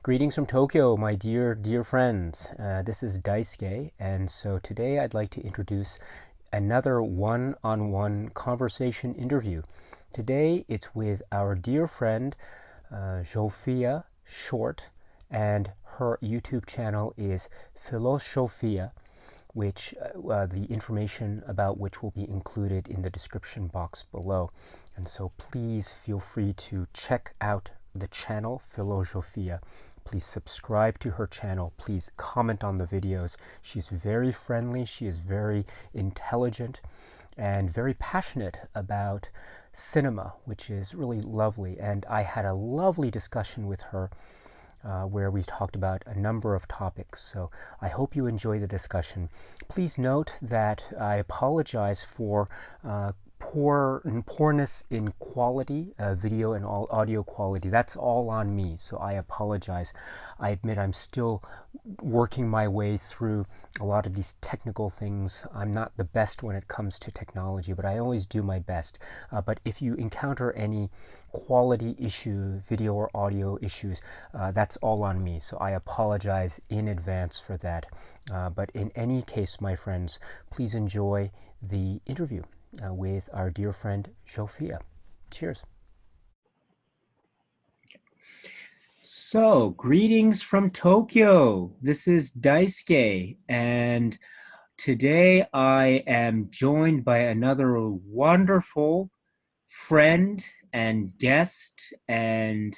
Greetings from Tokyo, my dear friends. This is Daisuke, and so today I'd like to introduce another one-on-one conversation interview. Today it's with our dear friend Zsófia Short, and her YouTube channel is Filozsofia, which the information about which will be included in the description box below. And so please feel free to check out the channel filozsofia. Please subscribe to her channel. Please comment on the videos. She's very friendly. She is very intelligent and very passionate about cinema, which is really lovely. And I had a lovely discussion with her where we talked about a number of topics. So I hope you enjoy the discussion. Please note that I apologize for poorness in quality, video and audio quality. That's all on me, so I apologize. I admit I'm still working my way through a lot of these technical things. I'm not the best when it comes to technology, but I always do my best. But if you encounter any quality issue, video or audio issues, that's all on me, so I apologize in advance for that. But in any case, my friends, please enjoy the interview with our dear friend Zsófia. Cheers. So, greetings from Tokyo. This is Daisuke, and today I am joined by another wonderful friend and guest, and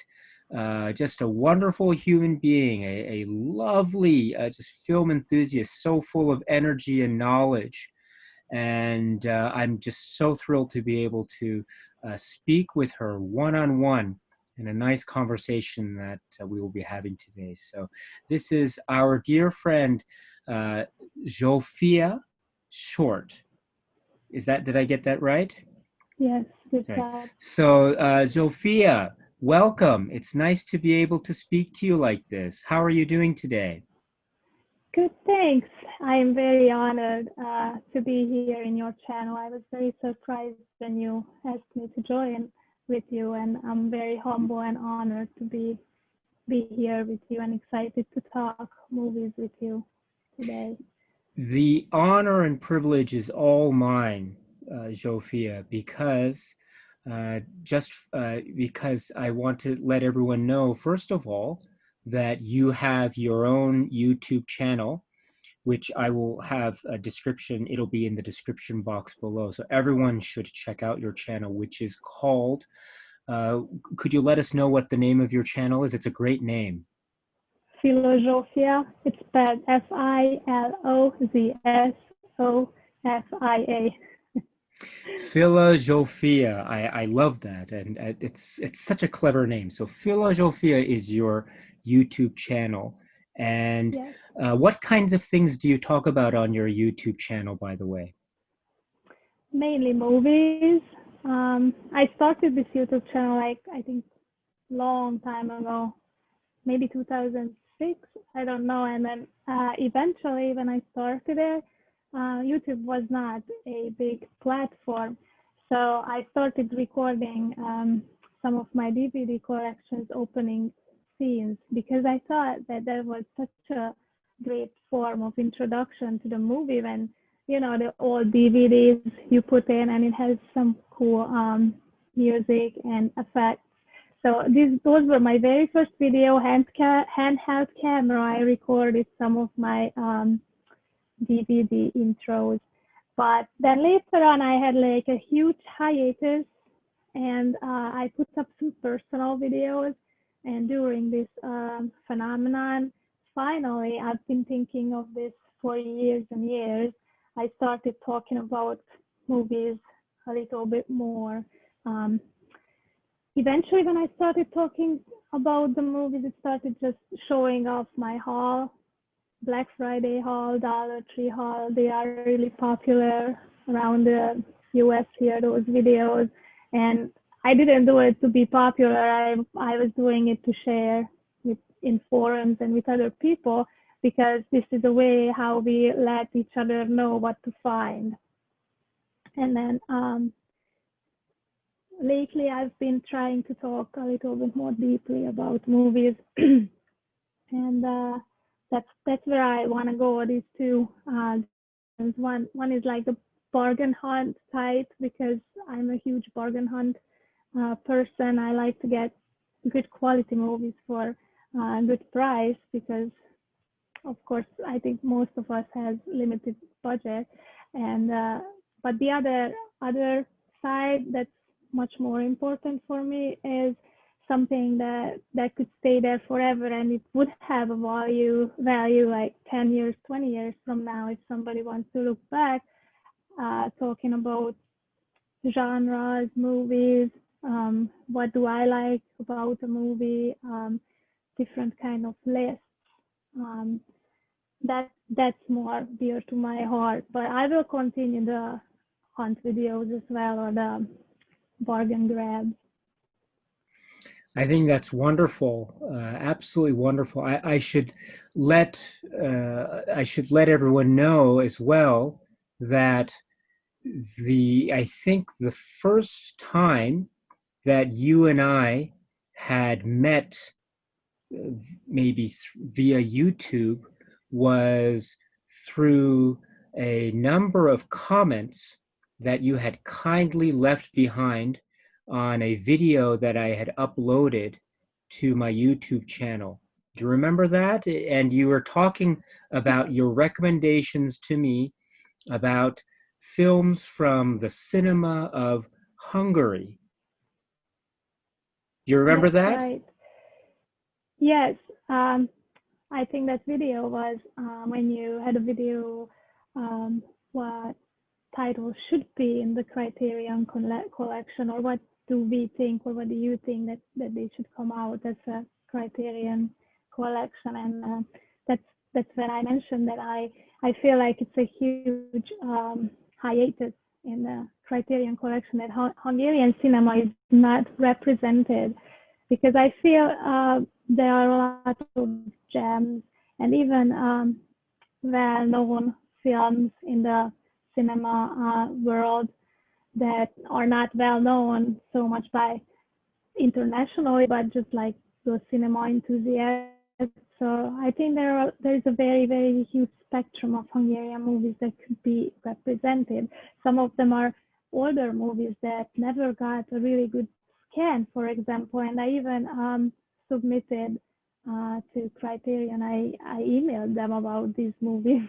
just a wonderful human being, a lovely just film enthusiast, so full of energy and knowledge. And I'm just so thrilled to be able to speak with her one-on-one in a nice conversation that we will be having today. So this is our dear friend Zsófia Short. Did I get that right? Yes, good Okay. job. So Zsófia, welcome. It's nice to be able to speak to you like this. How are you doing today? Good, thanks. I am very honored to be here in your channel. I was very surprised when you asked me to join with you, and I'm very humble and honored to be here with you and excited to talk movies with you today. The honor and privilege is all mine, Zsófia, because because I want to let everyone know, first of all, that you have your own YouTube channel, which I will have a description. It'll be in the description box below. So everyone should check out your channel, which is called, could you let us know what the name of your channel is? It's a great name. Filozsofia, it's spelled Filozsofia. Filozsofia. I love that, and it's such a clever name. So Filozsofia is your YouTube channel, and Yes. What kinds of things do you talk about on your YouTube channel, by the way? Mainly movies. I started this YouTube channel I think long time ago, maybe 2006, I don't know. And then eventually when I started it, YouTube was not a big platform. So I started recording some of my DVD collections opening scenes because I thought that was such a great form of introduction to the movie when, the old DVDs you put in and it has some cool music and effects. So those were my very first video handheld camera. I recorded some of my DVD intros. But then later on, I had like a huge hiatus and I put up some personal videos. And during this phenomenon, finally, I've been thinking of this for years and years. I started talking about movies a little bit more. Eventually, when I started talking about the movies, it started just showing off my haul, Black Friday haul, Dollar Tree haul. They are really popular around the US here, those videos. And I didn't do it to be popular. I was doing it to share in forums and with other people because this is the way how we let each other know what to find. And then lately I've been trying to talk a little bit more deeply about movies and that's where I want to go. These two, one is like a bargain hunt type because I'm a huge bargain hunt person. I like to get good quality movies for a good price because, of course, I think most of us has limited budget, and but the other side that's much more important for me is something that could stay there forever and it would have a value like 10 years, 20 years from now if somebody wants to look back, talking about genres, movies, what do I like about a movie, different kind of lists. Um, that's more dear to my heart. But I will continue the hunt videos as well or the bargain grabs. I think that's wonderful, absolutely wonderful. Let I should let everyone know as well that I think the first time that you and I had met, maybe via YouTube, was through a number of comments that you had kindly left behind on a video that I had uploaded to my YouTube channel. Do you remember that? And you were talking about your recommendations to me about films from the cinema of Hungary. You remember That's that? right. Yes, I think that video was when you had a video, what title should be in the Criterion collection, or what do we think, or what do you think that they should come out as a Criterion collection? And that's when I mentioned that I feel like it's a huge hiatus in the Criterion collection that Hungarian cinema is not represented because I feel there are a lot of gems and even well-known films in the cinema world that are not well known so much by internationally, but just like those cinema enthusiasts. So I think there is a very, very huge spectrum of Hungarian movies that could be represented. Some of them are older movies that never got a really good scan, for example, and I even submitted to Criterion. I emailed them about these movies.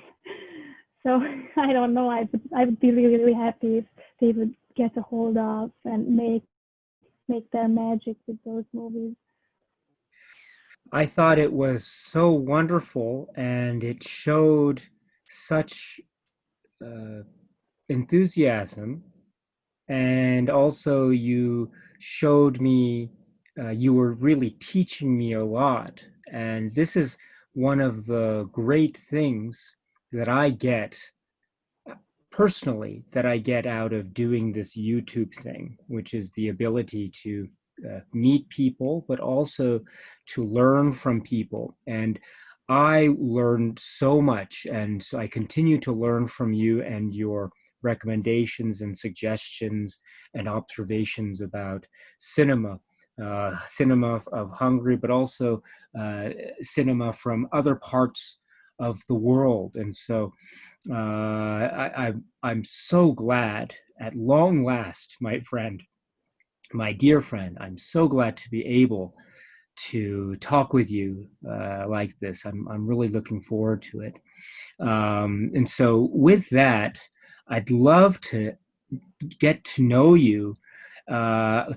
So I don't know. I would be really, really happy if they would get a hold of and make their magic with those movies. I thought it was so wonderful, and it showed such uh, enthusiasm. And also, you showed me, you were really teaching me a lot. And this is one of the great things that I get personally, that I get out of doing this YouTube thing, which is the ability to meet people, but also to learn from people. And I learned so much, and so I continue to learn from you and your recommendations and suggestions and observations about cinema. Cinema of Hungary, but also cinema from other parts of the world. And so I'm so glad at long last, my friend, my dear friend, I'm so glad to be able to talk with you like this. I'm really looking forward to it. And so with that, I'd love to get to know you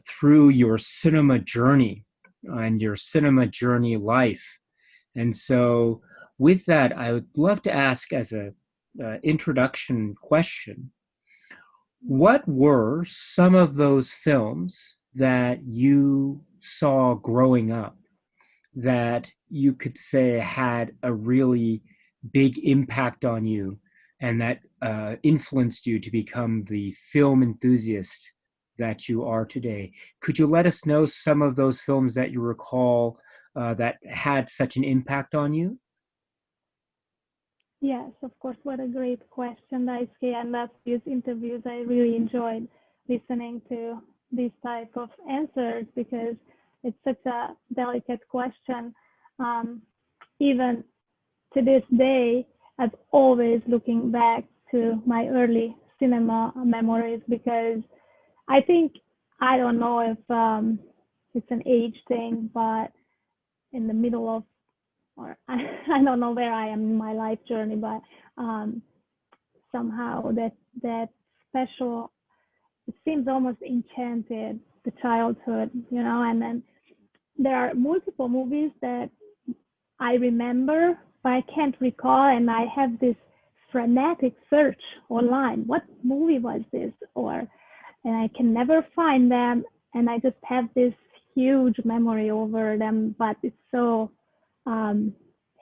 through your cinema journey and your cinema journey life. And so, with that, I would love to ask as a introduction question, what were some of those films that you saw growing up that you could say had a really big impact on you and that influenced you to become the film enthusiast that you are today? Could you let us know some of those films that you recall that had such an impact on you? Yes, of course. What a great question, Daisuke. And that's these interviews. I really enjoyed listening to these type of answers because it's such a delicate question. Um, even to this day, I'm always looking back to my early cinema memories because I think, I don't know if it's an age thing, but in the middle of, or I don't know where I am in my life journey, but um, somehow that special, it seems almost enchanted the childhood, and then there are multiple movies that I remember, but I can't recall, and I have this frenetic search online. What movie was this? And I can never find them, and I just have this huge memory over them, but it's so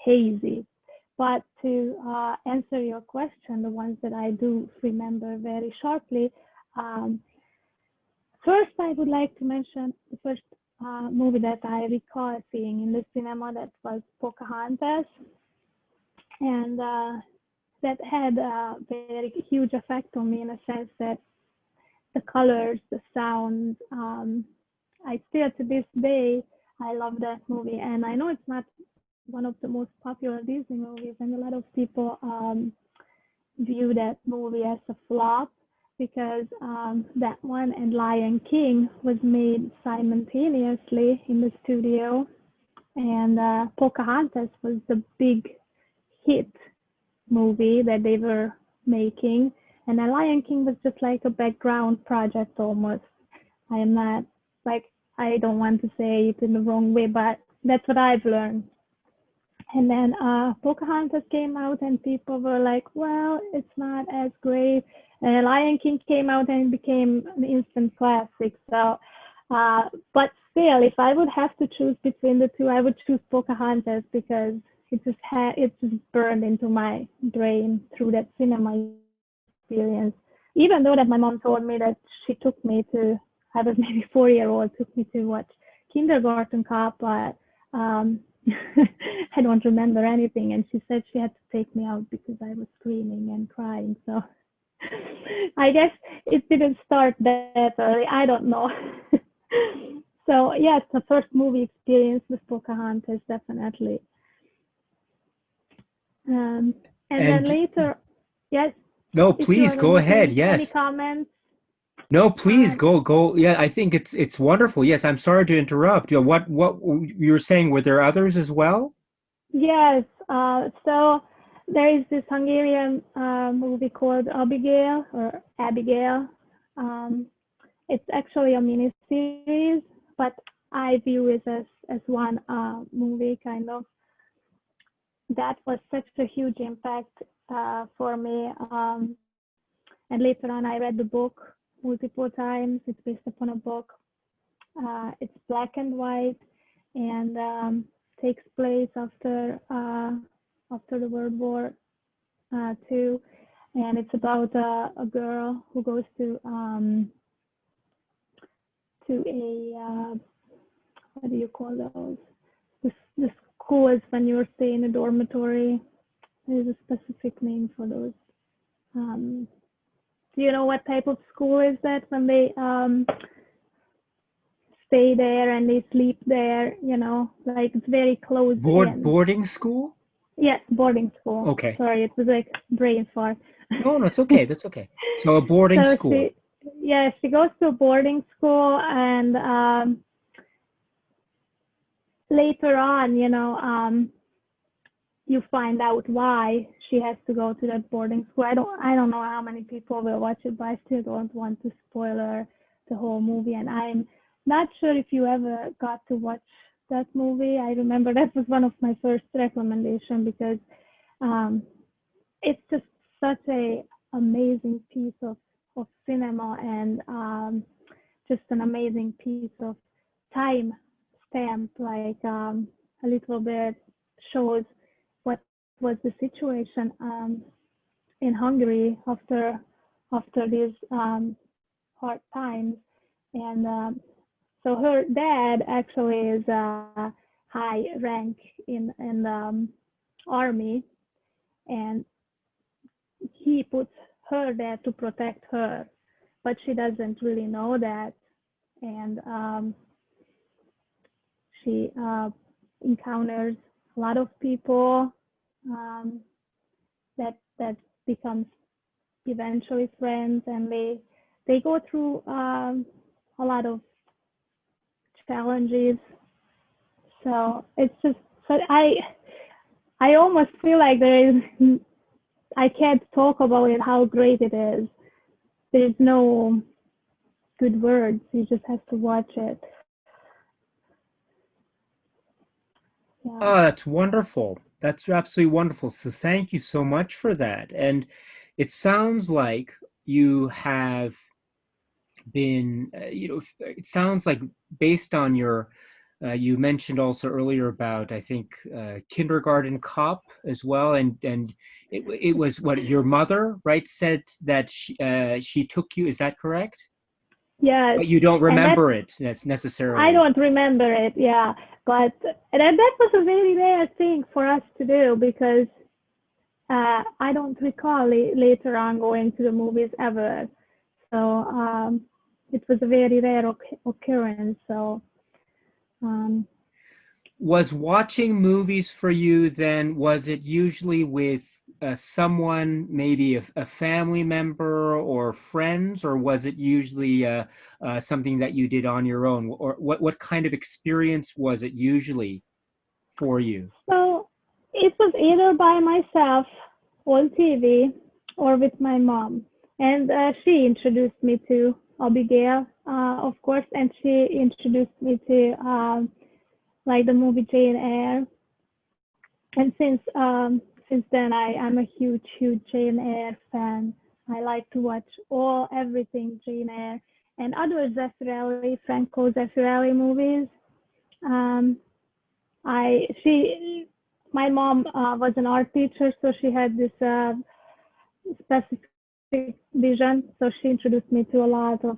hazy. But to answer your question, the ones that I do remember very sharply, um, first I would like to mention the first movie that I recall seeing in the cinema, that was Pocahontas, and that had a very huge effect on me in a sense that the colors, the sounds, I still to this day I love that movie, and I know it's not one of the most popular Disney movies, and a lot of people view that movie as a flop because that one and Lion King was made simultaneously in the studio, and Pocahontas was the big hit movie that they were making, and the Lion King was just like a background project almost. I am not like, I don't want to say it in the wrong way, but that's what I've learned. And then Pocahontas came out, and people were like, well, it's not as great. And Lion King came out and became an instant classic. So, but still, if I would have to choose between the two, I would choose Pocahontas because it just burned into my brain through that cinema experience. Even though that my mom told me that she took me to, I was maybe 4-year-old, took me to watch Kindergarten Cop, but I don't remember anything. And she said she had to take me out because I was screaming and crying. So I guess it didn't start that early. I don't know. So yes, the first movie experience with Pocahontas, definitely. And then And later, yes, no, if you please have go ahead. any Yes. comments. No, please Um, go. Yeah, I think it's wonderful. Yes, I'm sorry to interrupt. You know, what you were saying, were there others as well? yes, so there is this Hungarian movie called Abigail or Abigail. Um, it's actually a mini series, but I view it as one movie kind of. That was such a huge impact for me. And later on, I read the book multiple times. It's based upon a book. It's black and white, and takes place after the World War II, and it's about a girl who goes to a what do you call those? The schools when you're staying in a dormitory. There's a specific name for those. Um, do you know what type of school is that when they stay there and they sleep there? Like it's very closed in. Boarding school? Yes, boarding school. Okay. Sorry, it was like brain fart. No, it's okay. That's okay. So a boarding So school. she goes to a boarding school, and later on, you find out why she has to go to that boarding school. I don't know how many people will watch it, but I still don't want to spoiler the whole movie. And I'm not sure if you ever got to watch that movie. I remember that was one of my first recommendations because um, it's just such a amazing piece of cinema, and just an amazing piece of time stamp, like a little bit shows what was the situation in Hungary after these hard times. And so her dad actually is a high rank in the army, and he puts her there to protect her, but she doesn't really know that. And she encounters a lot of people um, that becomes eventually friends, and they go through a lot of challenges. So it's just, but I almost feel like there is, I can't talk about it how great it is. There's no good words. You just have to watch it. Yeah. Oh, that's wonderful. That's absolutely wonderful. So thank you so much for that. And it sounds like you have been, it sounds like based on your, you mentioned also earlier about, I think, kindergarten cop as well, and it was what your mother, right, said that she took you. Is that correct? Yes. But you don't And that remember it I necessarily. don't remember it. Yeah. But that was a very rare thing for us to do because I don't recall later on going to the movies ever. So it was a very rare occurrence. So um, Was watching movies for you then, was it usually with someone, maybe a family member or friends, or was it usually something that you did on your own? Or what kind of experience was it usually for you? so it was either by myself on TV or with my mom. And she introduced me to Abigail, of course, and she introduced me to like the movie Jane Eyre. And since then, I'm a huge Jane Eyre fan. I like to watch everything Jane Eyre and other Zeffirelli, Franco Zeffirelli movies. Um, I she my mom was an art teacher, so she had this specific vision. So she introduced me to a lot of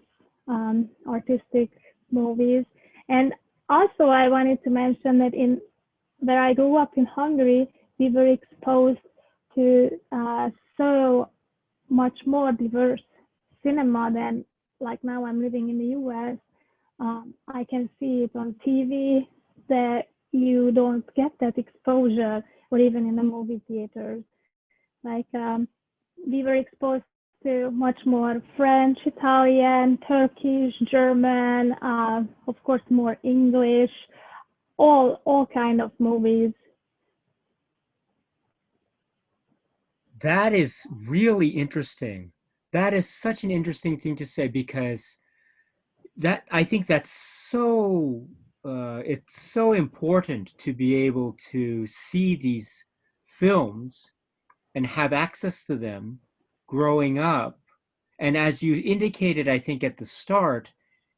artistic movies. And also, I wanted to mention that in where I grew up in Hungary, we were exposed to so much more diverse cinema than like now I'm living in the US. I can see it on TV that you don't get that exposure, or even in the movie theaters. Like we were exposed to much more French, Italian, Turkish, German, of course more English, all kind of movies. That is really interesting. That is such an interesting thing to say because that I think that's so it's so important to be able to see these films and have access to them growing up. And as you indicated, I think at the start,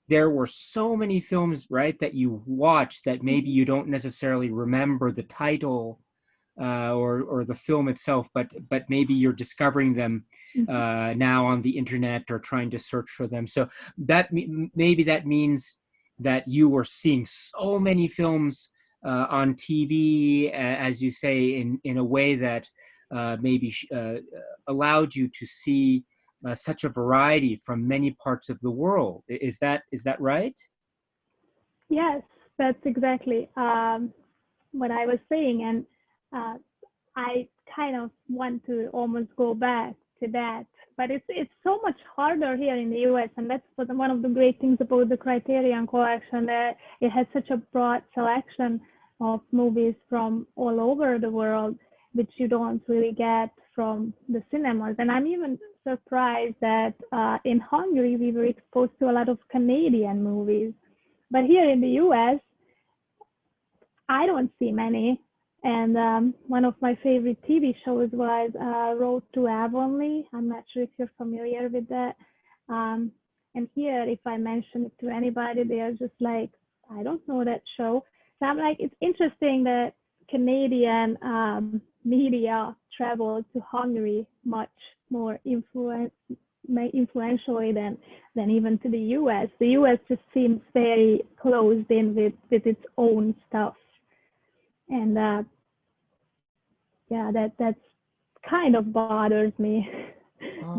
there were so many films, right, that you watched that maybe you don't necessarily remember the title or the film itself, but maybe you're discovering them Mm-hmm. now on the internet or trying to search for them. So that maybe that means that you were seeing so many films on TV, as you say, in a way that maybe allowed you to see such a variety from many parts of the world. Is that right? Yes, that's exactly what I was saying, and uh, I kind of want to almost go back to that. But it's so much harder here in the US, and that's one of the great things about the Criterion collection, that it has such a broad selection of movies from all over the world, which you don't really get from the cinemas. And I'm even surprised that in Hungary we were exposed to a lot of Canadian movies, but here in the US I don't see many. And one of my favorite TV shows was Road to Avonlea. I'm not sure if you're familiar with that. Um, and here, if I mention it to anybody, they are just like, I don't know that show. So I'm like, it's interesting that Canadian media traveled to Hungary much more influentially than even to the US. The US just seems very closed in with its own stuff. And yeah, that's kind of bothers me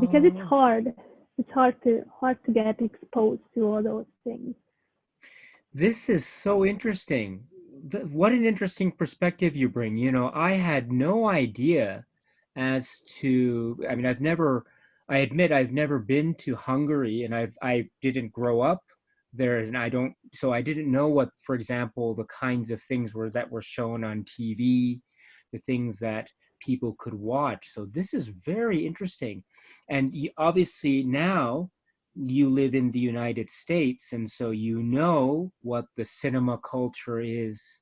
because it's Oh, hard. It's hard to get exposed to all those things. this is so interesting. what an interesting perspective you bring. I had no idea as to, I mean, I admit I've never been to Hungary, and I didn't grow up there, and so I didn't know what, for example, the kinds of things that were shown on TV, the things that people could watch. So this is very interesting. And obviously now you live in the United States, and so you know what the cinema culture is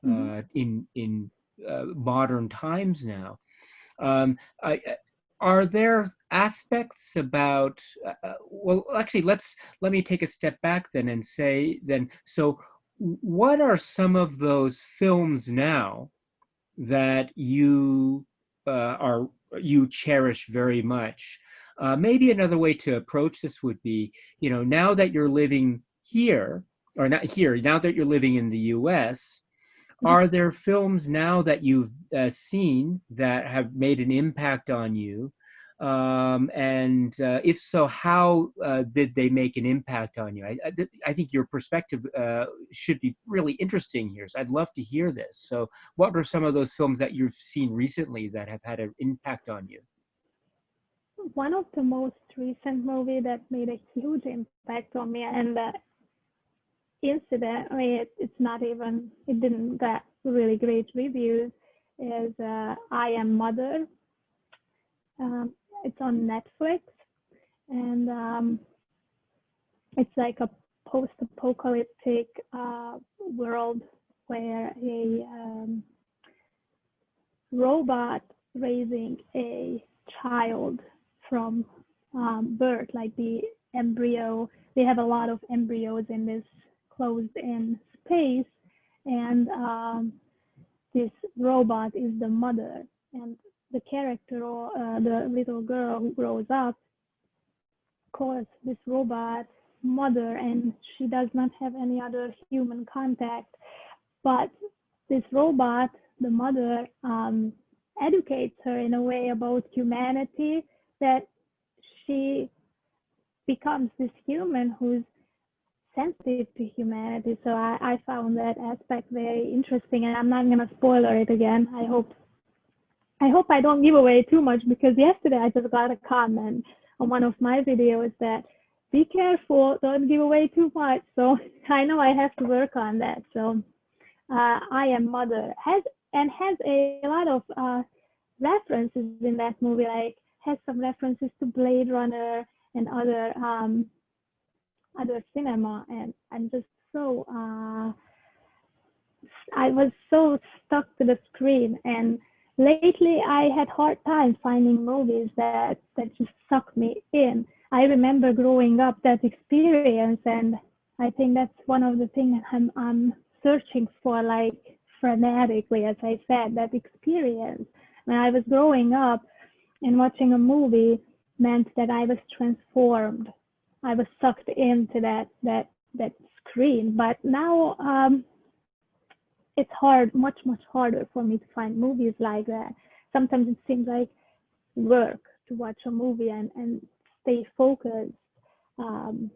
Mhm. in modern times now. Um, are there aspects about? Well, actually, let me take a step back then and say then. So, what are some of those films now that are you cherish very much? Maybe another way to approach this would be, now that you're living here, or not here, now that you're living in the U.S., Mhm. are there films now that you've seen that have made an impact on you? And if so, how did they make an impact on you? I think your perspective should be really interesting here. So I'd love to hear this. So, what are some of those films that you've seen recently that have had an impact on you? One of the most recent movie that made a huge impact on me, and the incident, I mean, it's not even, it didn't get really great reviews, is I Am Mother. Um, it's on Netflix, and it's like a post-apocalyptic world where a robot raising a child from birth, like the embryo. They have a lot of embryos in this closed-in space, and this robot is the mother. And the character, or the little girl who grows up, calls this robot mother, and she does not have any other human contact. But this robot, the mother, educates her in a way about humanity, that she becomes this human who's sensitive to humanity. So I found that aspect very interesting, and I'm not gonna spoiler it again. I hope I don't give away too much, because yesterday I just got a comment on one of my videos that be careful, don't give away too much. So I know I have to work on that. So I Am Mother has a lot of references in that movie, like has some references to Blade Runner and other cinema, and I'm just so I was so stuck to the screen. And lately I had hard time finding movies that just suck me in. I remember growing up that experience, and I think that's one of the things I'm searching for, like frenetically, as I said, that experience. When I was growing up, and watching a movie meant that I was transformed. I was sucked into that screen. But now it's hard, much harder for me to find movies like that. Sometimes it seems like work to watch a movie and stay focused. Um,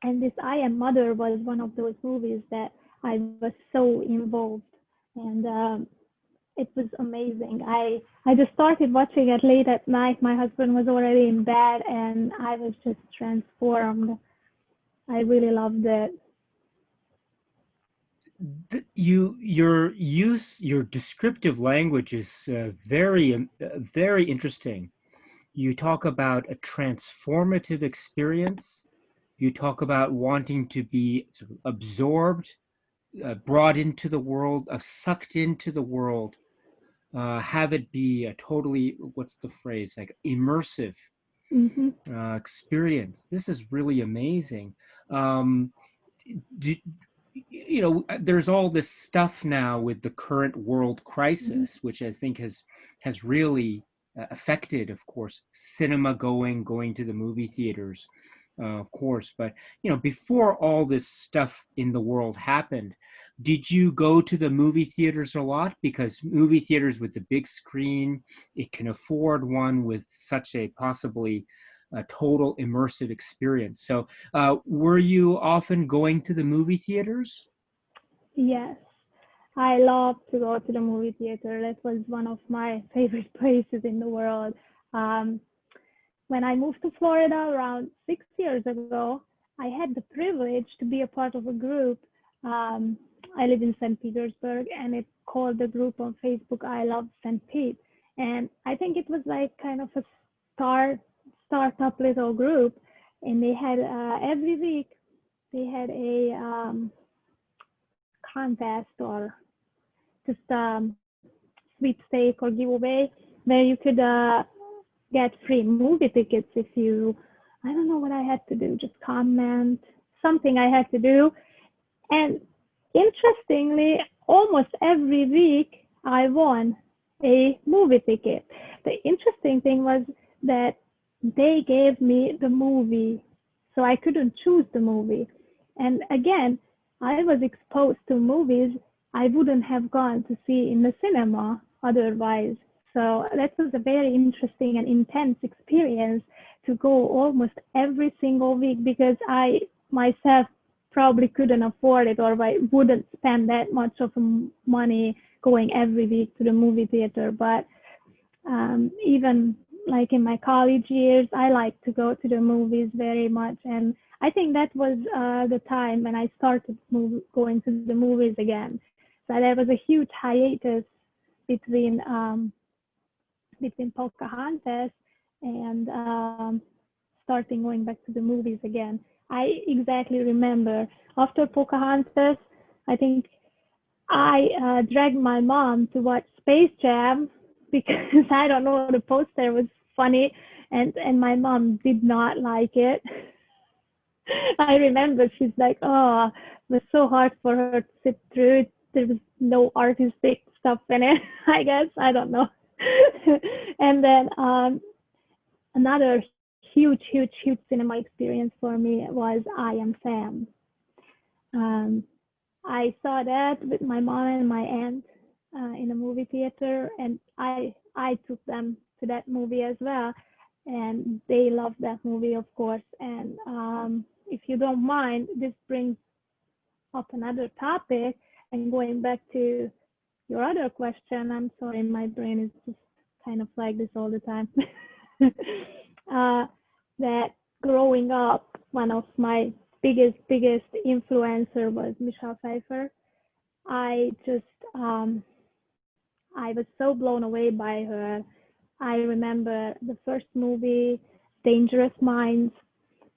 and this I Am Mother was one of those movies that I was so involved, and it was amazing. I just started watching it late at night. My husband was already in bed, and I was just transformed. I really loved it. Your descriptive language is very interesting. You talk about a transformative experience. You talk about wanting to be sort of absorbed, brought into the world, sucked into the world, have it be a totally, what's the phrase, like immersive Hmm. experience. This is really amazing. Um, do, there's all this stuff now with the current world Hmm. crisis, which I think has really affected, of course, cinema going to the movie theaters, of course. But before all this stuff in the world happened, did you go to the movie theaters a lot? Because movie theaters with the big screen, it can afford one with such a possibly a total immersive experience. So were you often going to the movie theaters? Yes, I love to go to the movie theater. That was one of my favorite places in the world. Um, when I moved to Florida around 6 years ago, I had the privilege to be a part of a group. Um, I live in St. Petersburg, and it's called the group on Facebook I Love St. Pete. And I think it was like kind of a start startup little group, and they had every week they had a contest or just sweepstake or giveaway where you could get free movie tickets if you, I don't know what I had to do, just comment something I had to do. And interestingly, almost every week I won a movie ticket. The interesting thing was that they gave me the movie, so I couldn't choose the movie. And again, I was exposed to movies I wouldn't have gone to see in the cinema otherwise. So that was a very interesting and intense experience to go almost every single week because I myself probably couldn't afford it or I wouldn't spend that much of money going every week to the movie theater. But even like in my college years, I like to go to the movies very much. And I think that was the time when I started going to the movies again. So there was a huge hiatus between Pocahontas and starting going back to the movies again. I exactly remember after Pocahontas, I think I dragged my mom to watch Space Jam because I don't know, the poster was funny and my mom did not like it. I remember she's like, oh, it was so hard for her to sit through it. There was no artistic stuff in it, I guess. I don't know. And then another huge cinema experience for me was I Am Sam. Um, I saw that with my mom and my aunt in a movie theater, and I took them to that movie as well, and they loved that movie, of course. And if you don't mind, this brings up another topic, and going back to your other question, I'm sorry, my brain is just kind of like this all the time. uh, that growing up, one of my biggest influencer was Michelle Pfeiffer. I just I was so blown away by her. I remember the first movie, Dangerous Minds.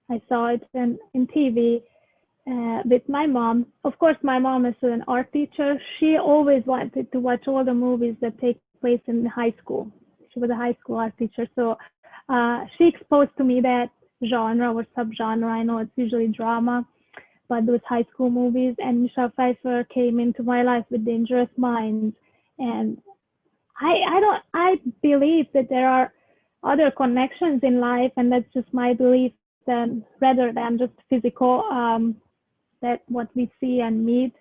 I saw it in TV with my mom. Of course, my mom is an art teacher. She always wanted to watch all the movies that take place in high school. She was a high school art teacher, so she exposed to me that genre or subgenre. I know it's usually drama, but those high school movies. And Michelle Pfeiffer came into my life with Dangerous Minds, and I believe that there are other connections in life, and that's just my belief. Then rather than just physical, that what we see and meet.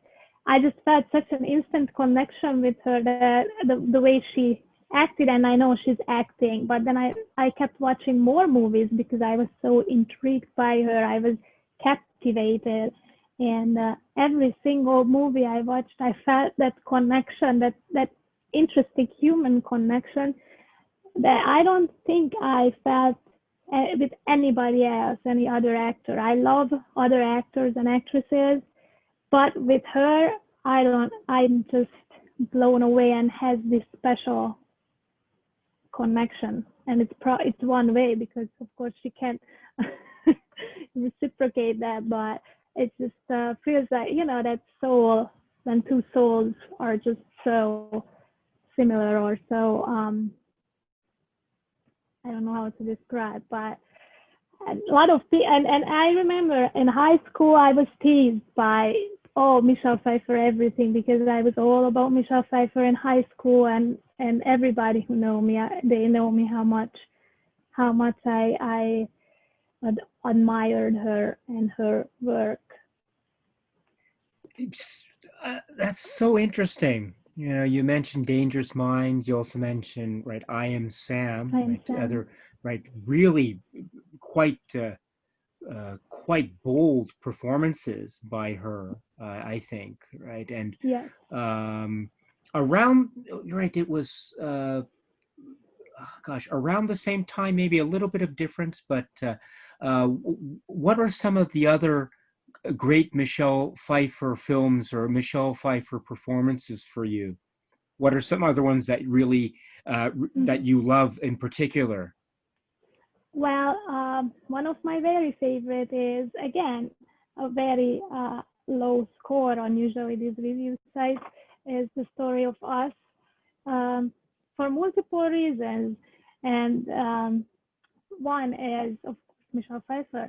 I just felt such an instant connection with her that the way she acted, and I know she's acting, but then I kept watching more movies because I was so intrigued by her. I was captivated. And every single movie I watched, I felt that connection, that interesting human connection that I don't think I felt with anybody else, any other actor. I love other actors and actresses, but with her, I don't. I'm just blown away and has this special connection, and it's one way because of course she can't reciprocate that, but it just feels like that soul when two souls are just so similar or so I don't know how to describe, but a lot of people, and I remember in high school I was teased by Michelle Pfeiffer everything because I was all about Michelle Pfeiffer in high school, and everybody who know me, they know me how much I admired her and her work. That's so interesting. You know, you mentioned Dangerous Minds. You also mentioned, right, I Am Sam, I am right? Sam. Other, right, really quite quite bold performances by her, I think, right? And Yes. um, around, right, it was, gosh, around the same time, maybe a little bit of difference, but what are some of the other great Michelle Pfeiffer films or Michelle Pfeiffer performances for you? What are some other ones that really that Mhm. you love in particular? Well, one of my very favorite is again a very low score on usually these review sites is The Story of Us, for multiple reasons, and one is of course Michelle Pfeiffer.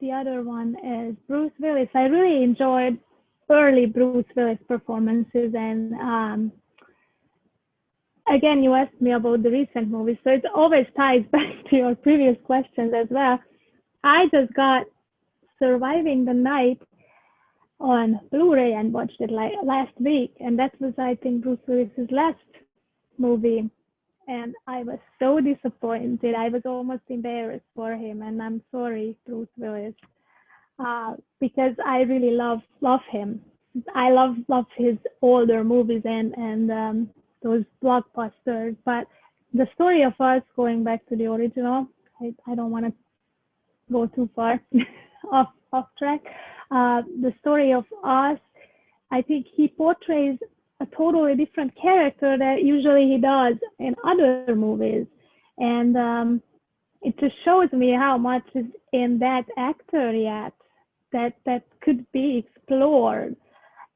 The other one is Bruce Willis. I really enjoyed early Bruce Willis performances, and again, you asked me about the recent movies, so it always ties back to your previous questions as well. I just got Surviving the Night on Blu-ray and watched it like last week, and that was, I think, Bruce Willis's last movie, and I was so disappointed. I was almost embarrassed for him, and I'm sorry, Bruce Willis, because I really love him. I love his older movies and those blockbusters. But The Story of Us, going back to the original, I don't want to go too far off track. The Story of Us, I think he portrays a totally different character that usually he does in other movies, and it just shows me how much is in that actor yet that could be explored.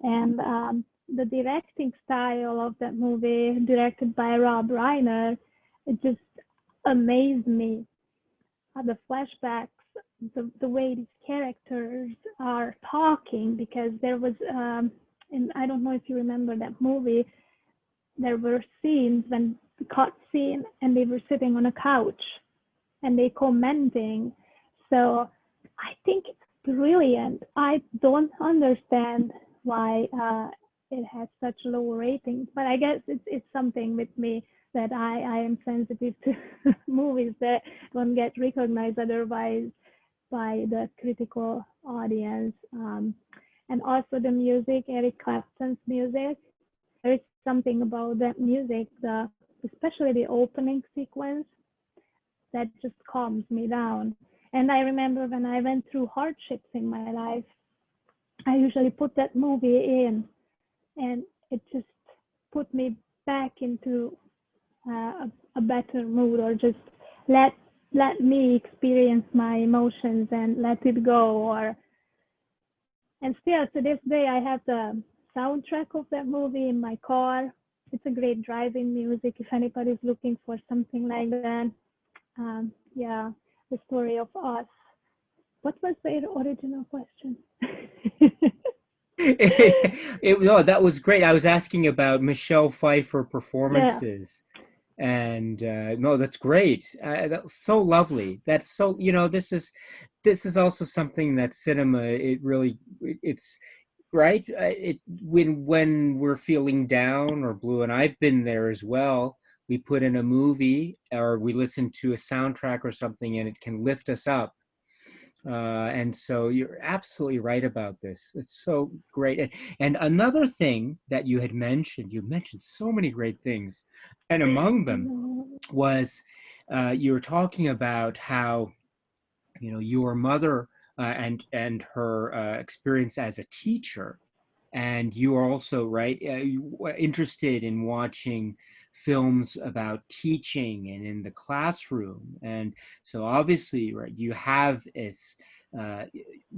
And the directing style of that movie, directed by Rob Reiner, it just amazed me. The flashbacks, the way these characters are talking, because there was, and I don't know if you remember that movie, there were scenes when cut scene and they were sitting on a couch and they commenting. So I think it's brilliant. I don't understand why it has such low ratings, but I guess it's something with me that I am sensitive to movies that don't get recognized otherwise by the critical audience. And also the music, Eric Clapton's music. There is something about that music, especially the opening sequence, that just calms me down. And I remember when I went through hardships in my life, I usually put that movie in, and it just put me back into a better mood, or just let let me experience my emotions and let it go. Or and still to this day, I have the soundtrack of that movie in my car. It's a great driving music if anybody's looking for something like that. Yeah, The Story of Us. What was the original question? No, that was great. I was asking about Michelle Pfeiffer Yeah. performances, and no, that's great. That's so lovely. That's so, this is also something that cinema, it really, it's right. It when we're feeling down or blue, and I've been there as well. We put in a movie or we listen to a soundtrack or something, and it can lift us up. And so you're absolutely right about this. It's so great. And another thing that you mentioned so many great things. And among them was you were talking about how, your mother and her experience as a teacher, and you are also right you were interested in watching films about teaching and in the classroom, and so obviously, right, uh,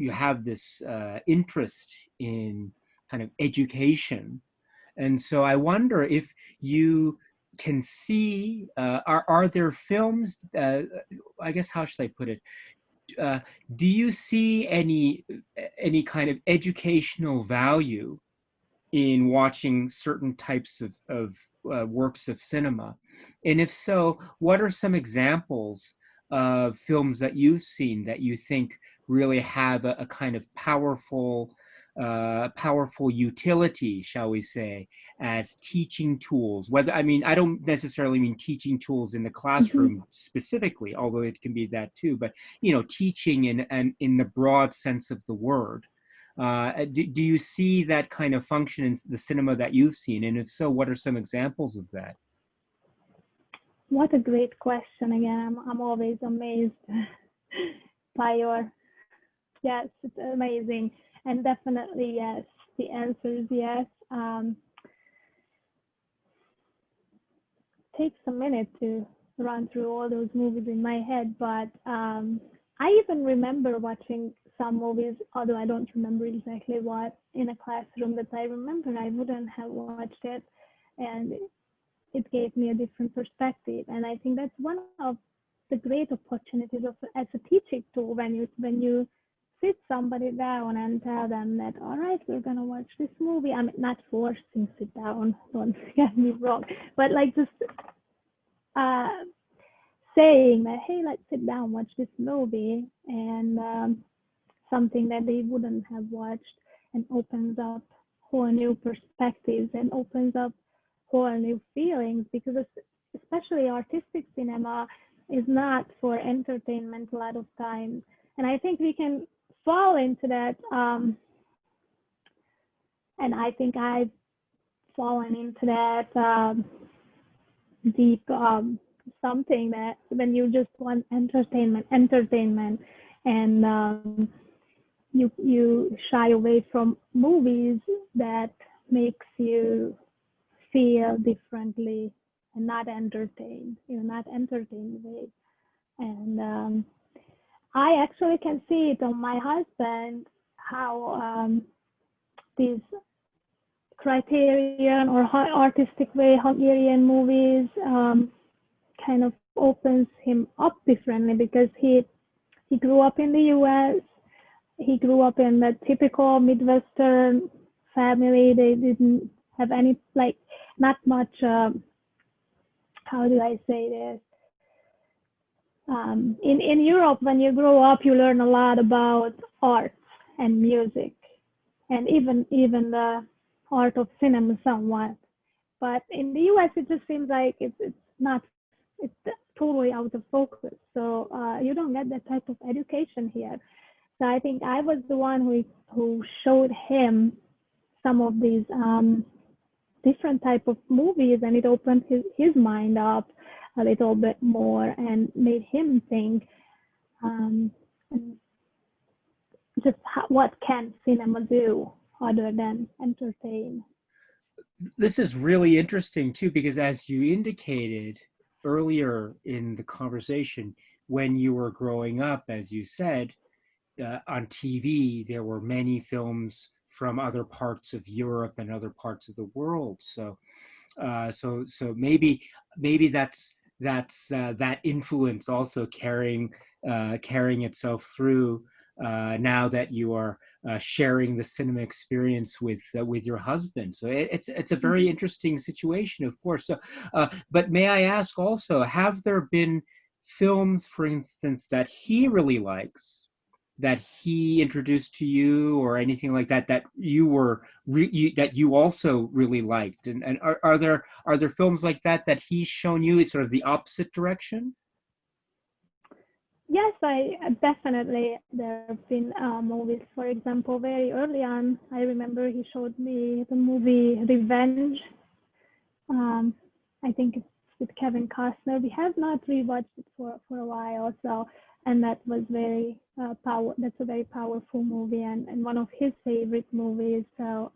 you have this interest in kind of education, and so I wonder if you can see are there films, I guess, how should I put it, uh, do you see any kind of educational value in watching certain types of works of cinema? And if so, what are some examples of films that you've seen that you think really have a kind of powerful powerful utility, shall we say, as teaching tools. Whether, I mean, I don't necessarily mean teaching tools in the Mhm. classroom specifically, although it can be that too, but teaching in the broad sense of the word. Do you see that kind of function in the cinema that you've seen? And if so, what are some examples of that? What a great question again. I'm always amazed by your, yes, it's amazing. And definitely yes. The answer is yes. Takes a minute to run through all those movies in my head, but I even remember watching some movies, although I don't remember exactly what, in a classroom that I remember I wouldn't have watched it, and it gave me a different perspective. And I think that's one of the great opportunities of as a teaching tool, when you sit somebody down and tell them that, all right, we're gonna watch this movie. I'm not forcing sit down, don't get me wrong, but like just uh, saying that, hey, let's sit down, watch this movie, and something that they wouldn't have watched, and opens up whole new perspectives and opens up whole new feelings, because especially artistic cinema is not for entertainment a lot of times. And I think we can fall into that. And I think I've fallen into that deep something that when you just want entertainment, and you shy away from movies that makes you feel differently and not entertained, not entertained way. And I actually can see it on my husband, how these Criterion or artistic way Hungarian movies kind of opens him up differently, because he grew up in the U.S. He grew up in the typical Midwestern family. They didn't have any, like, not much. How do I say this? In Europe, when you grow up, you learn a lot about art and music, and even the art of cinema somewhat. But in the U.S., it just seems like it's not, it's totally out of focus. So you don't get that type of education here. So I think I was the one who showed him some of these different type of movies, and it opened his mind up a little bit more and made him think, and just what can cinema do other than entertain. This is really interesting too, because as you indicated earlier in the conversation, when you were growing up, as you said, on TV, there were many films from other parts of Europe and other parts of the world. So maybe that's that influence also carrying itself through now that you are sharing the cinema experience with your husband. So it's a very Mm-hmm. interesting situation, of course. So, but may I ask also, have there been films, for instance, that he really likes, that he introduced to you, or anything like that, that that you also really liked? And are there films like that he's shown you? It's sort of the opposite direction. Yes, I definitely. There have been movies, for example, very early on. I remember he showed me the movie Revenge. Um, I think it's with Kevin Costner. We have not rewatched it for a while, so, and that was very That's a very powerful movie, and one of his favorite movies. So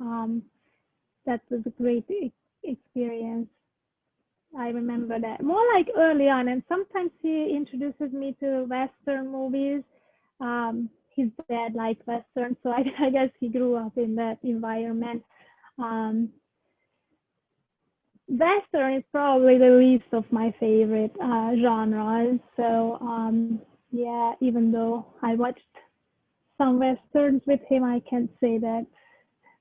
that was a great experience. I remember that more like early on, and sometimes he introduces me to Western movies. His dad liked Western, so I guess he grew up in that environment. Um, Western is probably the least of my favorite genres. So yeah, even though I watched some Westerns with him, I can't say that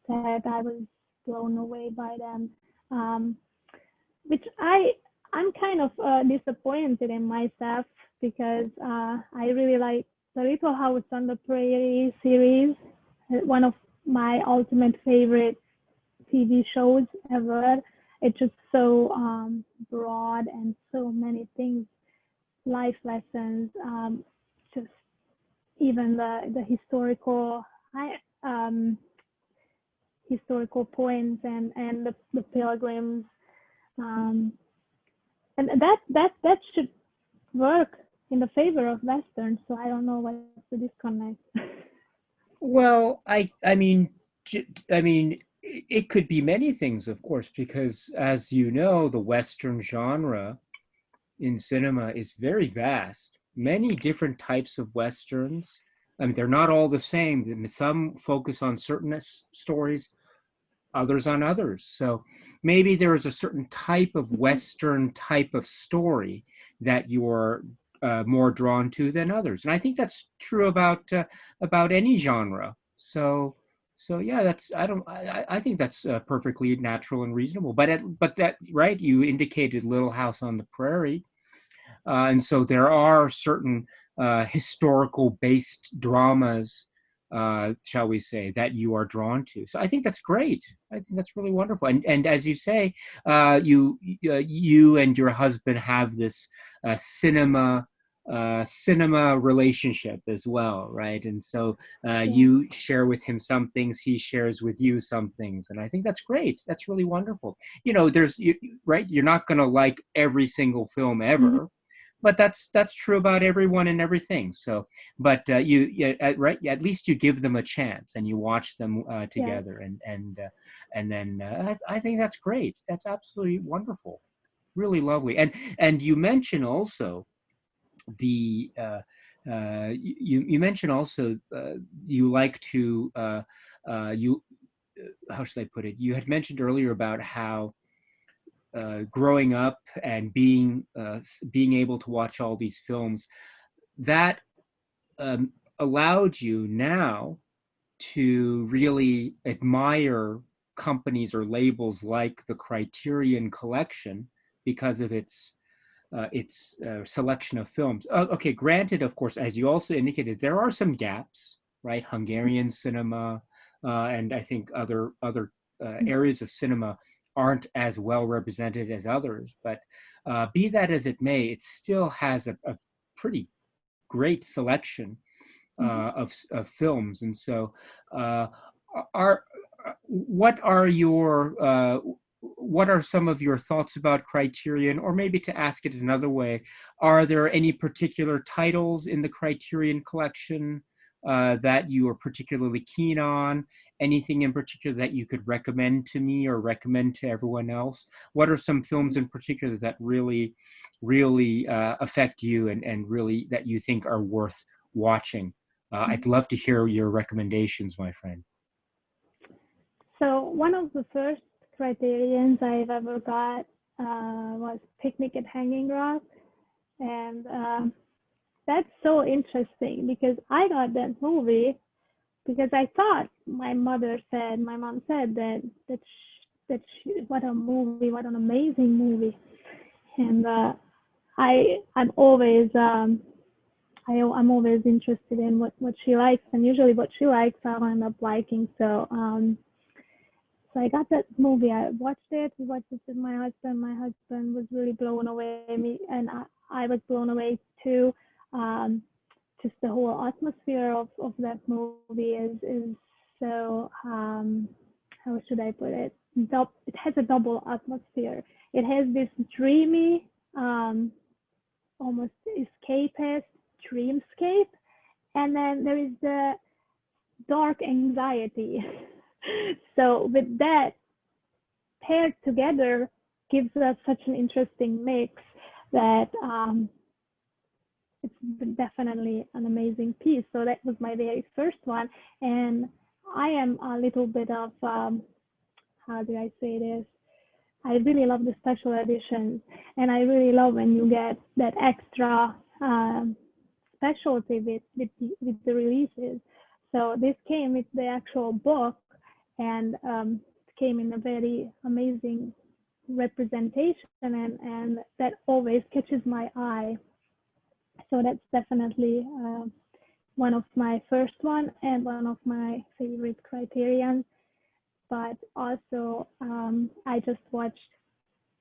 I was blown away by them. Um, which I'm kind of disappointed in myself, because I really like the Little House on the Prairie series. One of my ultimate favorite TV shows ever. It's just so broad and so many things, life lessons, just even the I, um, historical points and the pilgrims, um, and that should work in the favor of Western. So I don't know what's the disconnect. Well, I mean, I mean, it could be many things, of course, because as you know, the Western genre in cinema is very vast. Many different types of Westerns. I mean, they're not all the same. Some focus on certain stories, others on others. So maybe there is a certain type of Western type of story that you're more drawn to than others, and I think that's true about any genre. So yeah, that's I think that's perfectly natural and reasonable. But that right, you indicated Little House on the Prairie. And so there are certain historical based dramas, shall we say, that you are drawn to. So I think that's great. I think that's really wonderful. And as you say, you and your husband have this cinema relationship as well, right? And so Yeah, you share with him some things, he shares with you some things, and I think that's great. That's really wonderful. Right, you're not going to like every single film mm-hmm. ever, but that's true about everyone and everything. So, but right, at least you give them a chance and you watch them Yeah. together, and then I think that's great. That's absolutely wonderful, really lovely. And you mentioned also the you mentioned also you like to you how should I put it? You had mentioned earlier about how growing up and being able to watch all these films that allowed you now to really admire companies or labels like the Criterion Collection because of its selection of films. Okay, granted, of course, as you also indicated, there are some gaps, right? Hungarian cinema and I think other areas of cinema aren't as well represented as others. But be that as it may, it still has a pretty great selection Mm-hmm. of films. And so, uh, are what are your what are some of your thoughts about Criterion? Or maybe to ask it another way, are there any particular titles in the Criterion collection that you are particularly keen on? Anything in particular that you could recommend to me or recommend to everyone else? What are some films in particular that really affect you and really that you think are worth watching? I'd love to hear your recommendations, my friend. So one of the first criterions I've ever got was Picnic at Hanging Rock, and that's so interesting because I got that movie because I thought my mom said what a movie, what an amazing movie, and I'm always I'm always interested in what she likes, and usually what she likes I'll end up liking. So I got that movie. I watched it. We watched it with my husband. My husband was really blown away. And I was blown away too. Um, just the whole atmosphere of that movie is so how should I put it? It has a double atmosphere. It has this dreamy, almost escapist dreamscape, and then there is the dark anxiety. So with that paired together gives us such an interesting mix that it's definitely an amazing piece. So that was my very first one, and I am a little bit of how do I say this? I really love the special editions, and I really love when you get that extra specialty with the releases. So this came with the actual book, and it came in a very amazing representation, and that always catches my eye. So that's definitely one of my first one and one of my favorite criterions. But also, I just watched,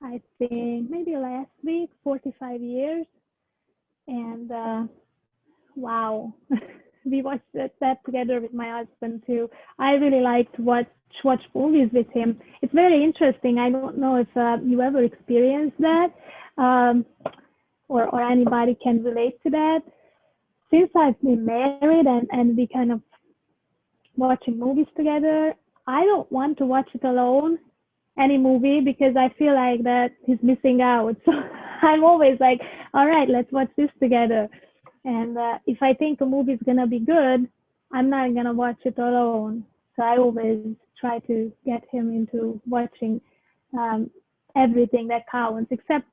I think maybe last week, 45 years, and wow, we watched that together with my husband too. I really like to watch movies with him. It's very interesting. I don't know if you ever experienced that, um, or anybody can relate to that. Since I've been married and we kind of watching movies together, I don't want to watch it alone, any movie, because I feel like that he's missing out. So I'm always like, all right, let's watch this together. And if I think a movie is gonna be good, I'm not gonna watch it alone. So I always try to get him into watching um, everything that counts, except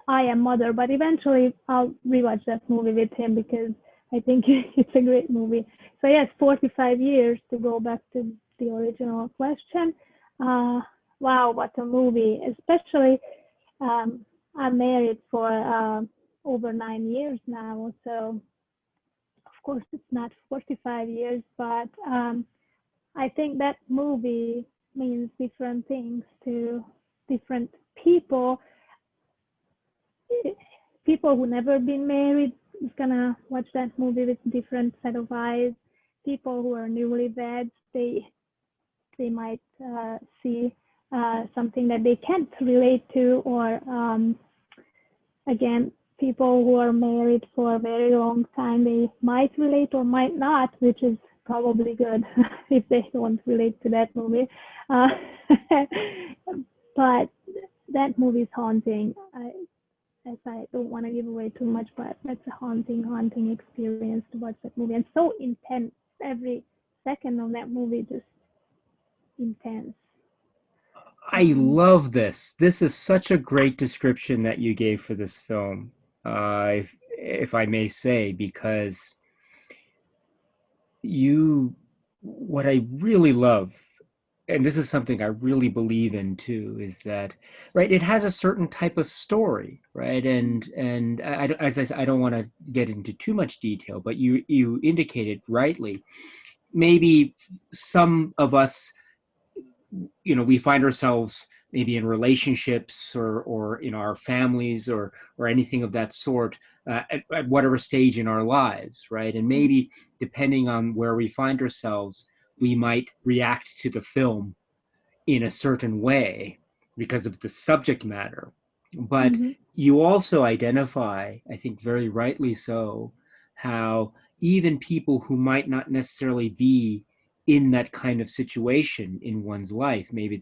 I Am Mother. But eventually, I'll rewatch that movie with him because I think it's a great movie. So yes, 45 years to go back to the original question. Uh, wow, what a movie! Especially, um, I'm married for over 9 years now, so of course it's not 45 years, but I think that movie means different things to different people. People who never been married is gonna watch that movie with different set of eyes. People who are newlyweds, they might see something that they can't relate to, or again, people who are married for a very long time, they might relate or might not, which is probably good if they don't relate to that movie. Uh, but that movie is haunting. As I don't want to give away too much, but that's a haunting experience to watch that movie, and so intense. Every second of that movie just intense. I love this. This is such a great description that you gave for this film, if I may say, because what I really love, and this is something I really believe in too, is that, right, it has a certain type of story, right? And as I said, I don't want to get into too much detail, but you indicated rightly, maybe some of us, we find ourselves maybe in relationships or in our families or anything of that sort, at whatever stage in our lives, right? And maybe depending on where we find ourselves, we might react to the film in a certain way because of the subject matter. But Mm-hmm. you also identify, I think very rightly so, how even people who might not necessarily be in that kind of situation in one's life, maybe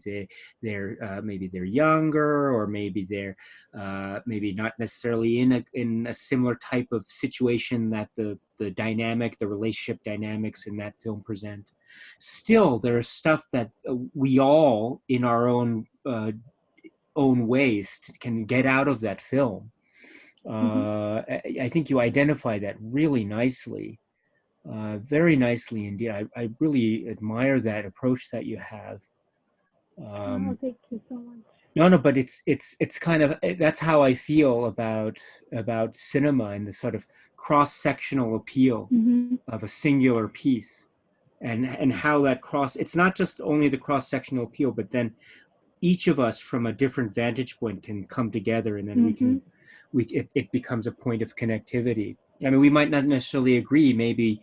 they're younger, or maybe they're maybe not necessarily in a similar type of situation that the relationship dynamics in that film present. Still, there's stuff that we all, in our own ways, can get out of that film. Mm-hmm. I think you identify that really nicely, very nicely indeed. I really admire that approach that you have. Oh, Um, thank you so much. no, but it's kind of, that's how I feel about cinema and the sort of cross-sectional appeal Mm-hmm. of a singular piece, and how that it's not just only the cross-sectional appeal, but then each of us from a different vantage point can come together, and then Mm-hmm. it becomes a point of connectivity. I mean, we might not necessarily agree. Maybe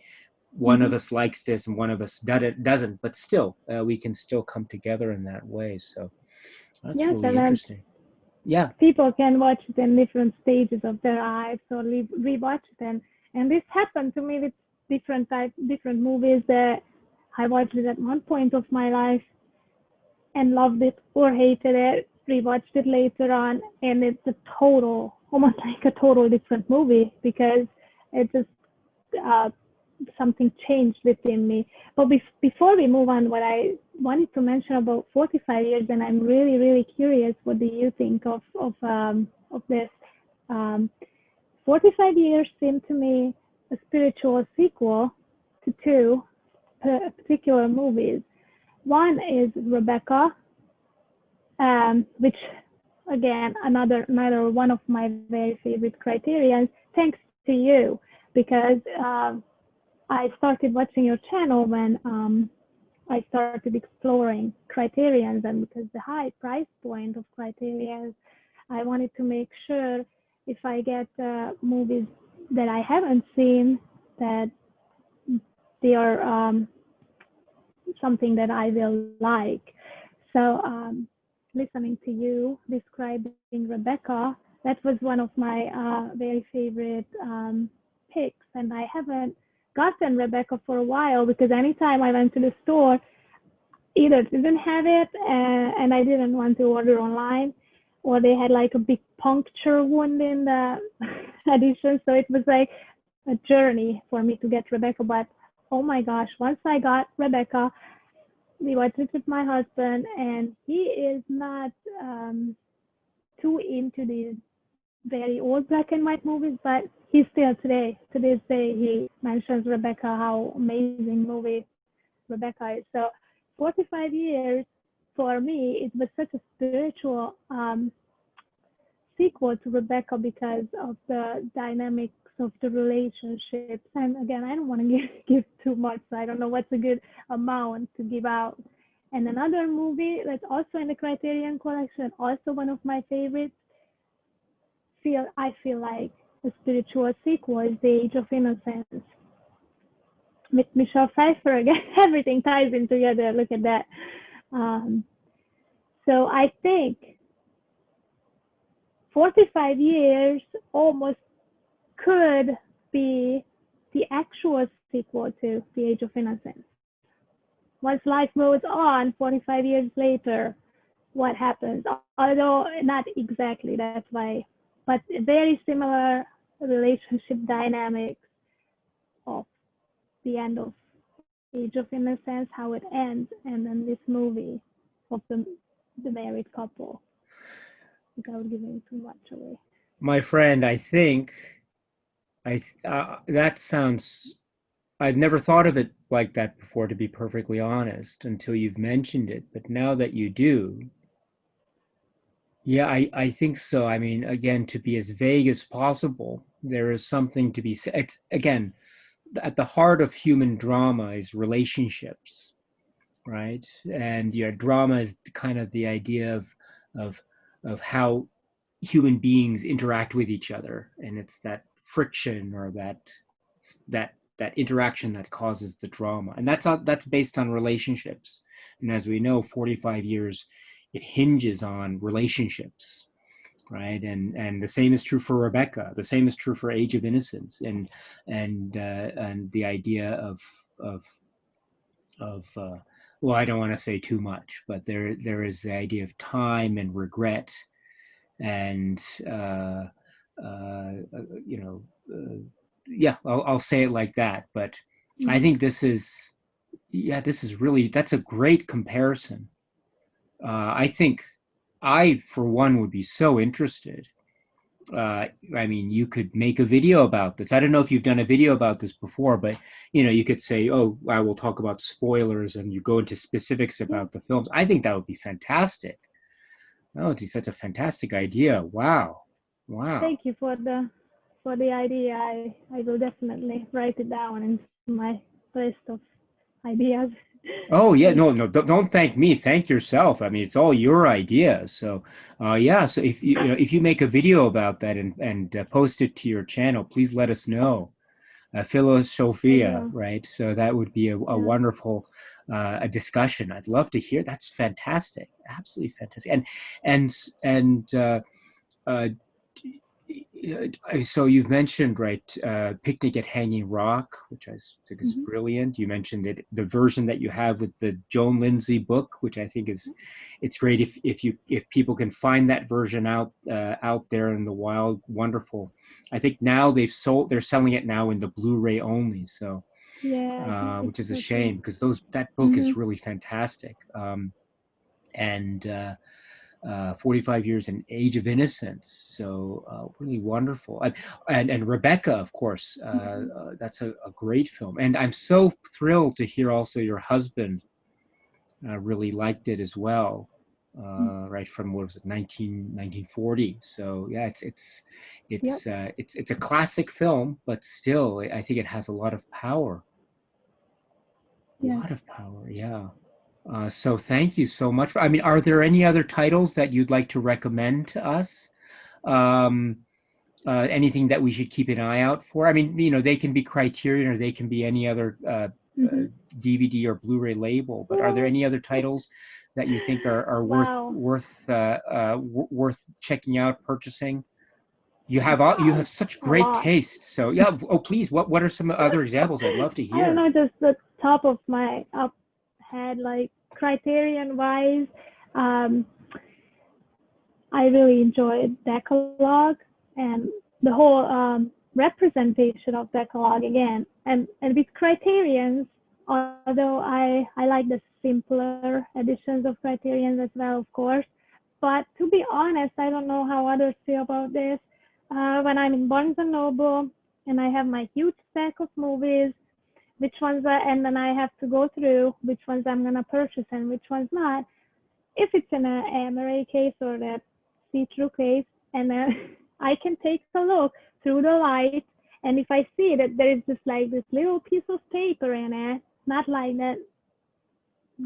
one Mm-hmm. of us likes this and one of us doesn't, but still, we can still come together in that way. So that's Yes, really and then interesting. Yeah. people can watch it in different stages of their lives or rewatch it, and this happened to me with different movies that I watched it at one point of my life and loved it or hated it, rewatched it later on, and it's almost like a total different movie because it just uh, something changed within me. But before we move on, what I wanted to mention about 45 years, and I'm really curious, what do you think of this? Um, 45 years seemed to me a spiritual sequel to two particular movies. One is Rebecca, which again another one of my very favorite criterions. Thanks to you, because I started watching your channel when I started exploring Criterions, and because the high price point of Criterions, I wanted to make sure if I get movies that I haven't seen, that they are something that I will like. So, listening to you describing Rebecca, that was one of my very favorite picks, and I haven't gotten Rebecca for a while because anytime I went to the store, either didn't have it and I didn't want to order online, or they had like a big puncture wound in the edition. So it was like a journey for me to get Rebecca. But oh my gosh, once I got Rebecca, we watched it with my husband, and he is not too into these very old black and white movies, but he still to this day, he mentions Rebecca, how amazing movie Rebecca is. So 45 years for me, it was such a spiritual sequel to Rebecca because of the dynamics of the relationships. And again, I don't want to give too much, so I don't know what's a good amount to give out. And another movie that's also in the Criterion collection, also one of my favorites, I feel like a spiritual sequel is The Age of Innocence with Michelle Pfeiffer again. Everything ties in together. Look at that. Um, so I think 45 years almost could be the actual sequel to The Age of Innocence. Once life moves on, 45 years later, what happens? Although not exactly, that's why, but very similar relationship dynamics of the end of Age of Innocence, how it ends, and then this movie of the married couple, without giving too much away. My friend, I think that sounds. I've never thought of it like that before, to be perfectly honest, until you've mentioned it. But now that you do, yeah, I think so. I mean, again, to be as vague as possible, there is something to be said. It's again, at the heart of human drama is relationships, right? And drama is kind of the idea of of how human beings interact with each other, and it's that friction or that interaction that causes the drama, and that's based on relationships. And as we know, 45 years, it hinges on relationships, right? And the same is true for Rebecca. The same is true for Age of Innocence, and the idea of well, I don't want to say too much, but there is the idea of time and regret, and uh, you know, yeah, I'll say it like that. But I Mm-hmm. think this is really, that's a great comparison. I think I, for one, would be so interested. I mean, you could make a video about this. I don't know if you've done a video about this before, but you could say, "Oh, I will talk about spoilers," and you go into specifics Yeah. about the films. I think that would be fantastic. Oh, it's such a fantastic idea! Wow, wow. Thank you for the idea. I will definitely write it down into my list of ideas. Oh yeah, Yes. no, no, don't thank me. Thank yourself. I mean, it's all your idea. So, yeah. So if if you make a video about that and post it to your channel, please let us know. I Filozsofia, will. right? So that would be a Yeah. wonderful a discussion. I'd love to hear. That's fantastic, absolutely fantastic. And uh, so you've mentioned, right, Picnic at Hanging Rock, which I think is Mm-hmm. brilliant. You mentioned it, the version that you have with the Joan Lindsay book, which I think is, it's great if people can find that version out there in the wild. Wonderful. I think now they're selling it now in the Blu-ray only. So Yeah, I think it's which is a so too. shame because that book Mm-hmm. is really fantastic. And 45 years in Age of Innocence. So really wonderful. And Rebecca, of course, Mm-hmm. that's a great film. And I'm so thrilled to hear also your husband really liked it as well. Right from, what was it, 1940. So yeah, Yep. it's a classic film, but still, I think it has a lot of power. A Yes. lot of power, yeah. So thank you so much. I mean, are there any other titles that you'd like to recommend to us? Um, Anything that we should keep an eye out for? I mean, they can be Criterion or they can be any other Mm-hmm. DVD or Blu-ray label. But are there Oh, any other titles that you think are wow. worth checking out, purchasing? You have such A great lot. taste. So yeah. Oh, please. What are some other examples? I'd love to I don't hear. know, just the top of my up head, like Criterion wise. Um, I really enjoyed Decalogue and the whole representation of Decalogue again. And with Criterions, although I like the simpler editions of Criterions as well, of course. But to be honest, I don't know how others feel about this. When I'm in Barnes and Noble and I have my huge stack of movies, which ones and then I have to go through which ones I'm gonna purchase and which ones not. If it's in a MRA case or a see-through case, and I can take a look through the light, and if I see that there is just like this little piece of paper in it, not like that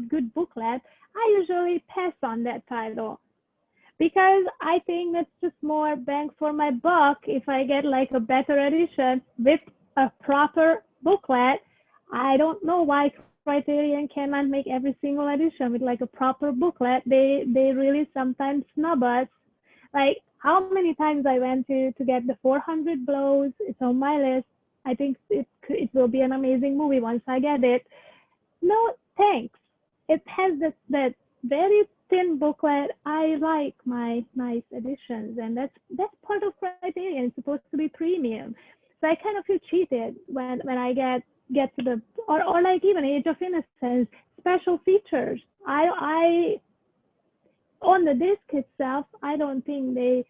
good booklet, I usually pass on that title because I think that's just more bang for my buck if I get like a better edition with a proper booklet. I don't know why Criterion cannot make every single edition with like a proper booklet. They really sometimes snub us. Like how many times I went to get the 400 Blows. It's on my list. I think it will be an amazing movie once I get it. No, thanks. It has that very thin booklet. I like my nice editions, and that's part of Criterion. It's supposed to be premium, so I kind of feel cheated when I get to the or like even Age of Innocence special features. I on the disc itself, I don't think they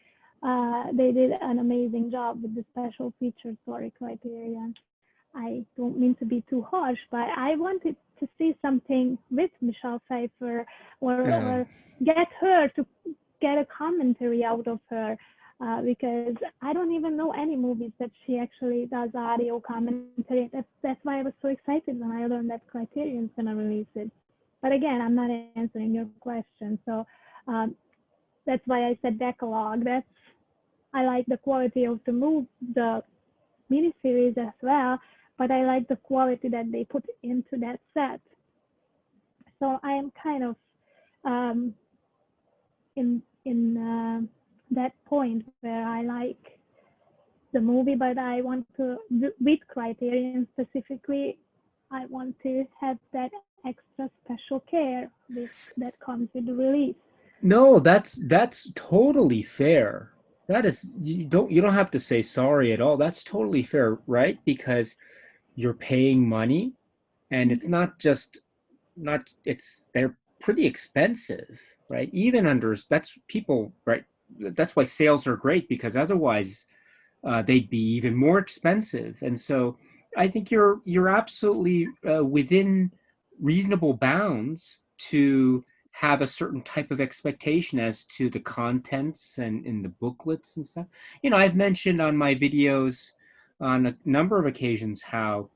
did an amazing job with the special features for Criterion. I don't mean to be too harsh, but I wanted to see something with Michelle Pfeiffer Yeah. or get her to get a commentary out of her because I don't even know any movies that she actually does audio commentary. That's why I was so excited when I learned that Criterion's gonna release it. But again, I'm not answering your question, so um, that's why I said Decalogue. That's I like the quality of the miniseries as well, but I like the quality that they put into that set. So I am kind of um, in that point where I like the movie, but I want to with Criterion specifically. I want to have that extra special care that comes with the release. No, that's totally fair. That is, you don't have to say sorry at all. That's totally fair, right? Because you're paying money and it's Mm-hmm. not just not it's they're pretty expensive, right? Even under that's people, right? That's why sales are great because otherwise they'd be even more expensive. And so I think you're absolutely within reasonable bounds to have a certain type of expectation as to the contents and in the booklets and stuff. I've mentioned on my videos on a number of occasions how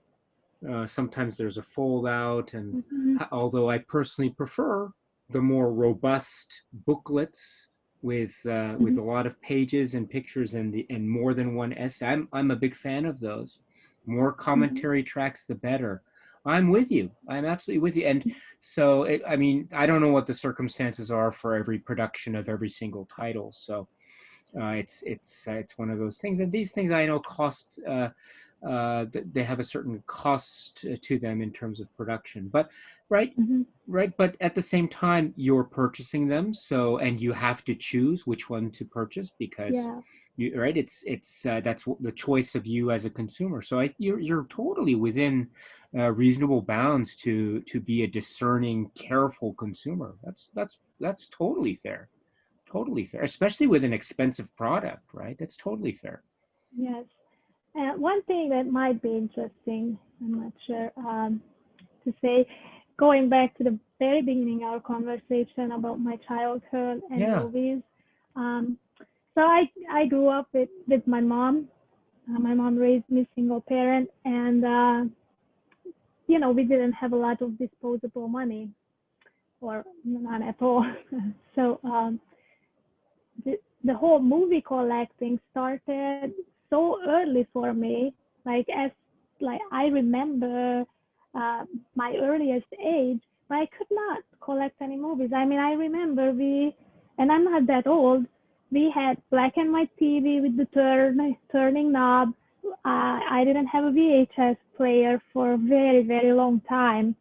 sometimes there's a fold out, and Mm-hmm. although I personally prefer the more robust booklets with Mm-hmm. a lot of pages and pictures and more than one essay, I'm a big fan of those. More Mm-hmm. commentary tracks, the better. I'm with you. I'm absolutely with you. And so, I mean, I don't know what the circumstances are for every production of every single title. So, it's one of those things, and these things I know cost. They have a certain cost to them in terms of production, but right, Mm-hmm. right. But at the same time, you're purchasing them, so and you have to choose which one to purchase because Yeah. you right. It's that's the choice of you as a consumer. So you're totally within reasonable bounds to be a discerning, careful consumer. That's totally fair. Totally fair, especially with an expensive product, right? That's totally fair. Yes. One thing that might be interesting, I'm not sure, to say, going back to the very beginning of our conversation about my childhood and Yeah. movies. Um, so I grew up with my mom. My mom raised me single parent, and we didn't have a lot of disposable money, or none at all. So the whole movie collecting started so early for me. Like as like I remember my earliest age, but I could not collect any movies. I mean, I remember and I'm not that old. We had black and white TV with the turning knob. I didn't have a VHS player for a very, very long time.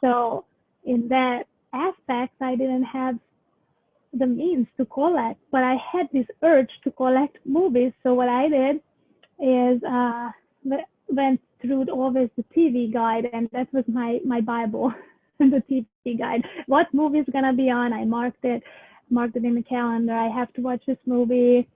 So in that aspect, I didn't have the means to collect, but I had this urge to collect movies. So what I did is went through always the TV guide, and that was my Bible, the TV guide. What movie is gonna be on? I marked it in the calendar. I have to watch this movie,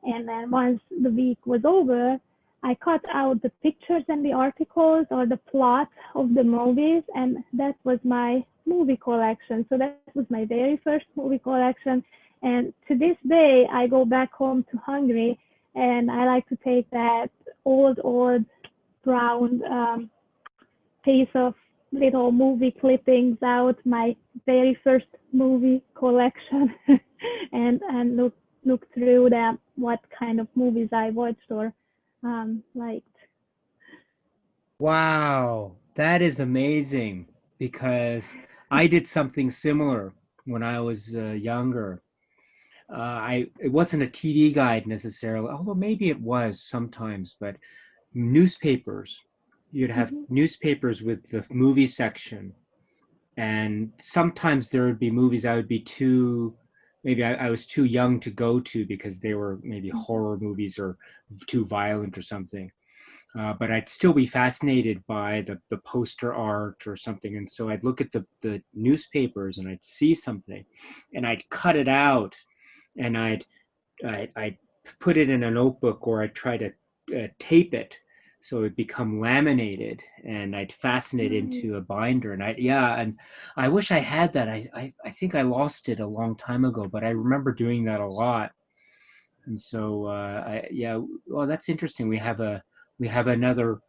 and then once the week was over, I cut out the pictures and the articles or the plot of the movies, and that was my movie collection. So that was my very first movie collection. And to this day, I go back home to Hungary, and I like to take that old brown piece of little movie clippings out, my very first movie collection, and look through them, what kind of movies I watched or liked. Wow, that is amazing because I did something similar when I was younger. It wasn't a TV guide necessarily, although maybe it was sometimes, but newspapers. You'd have Mm-hmm. newspapers with the movie section, and sometimes there would be movies I would be too, maybe I was too young to go to because they were maybe horror movies or too violent or something. But I'd still be fascinated by the poster art or something. And so I'd look at the newspapers and I'd see something and I'd cut it out and I'd put it in a notebook or I'd try to tape it so it'd become laminated and I'd fasten it Nice. into a binder. And and I wish I had that. I think I lost it a long time ago, but I remember doing that a lot. And so, well, that's interesting. We have another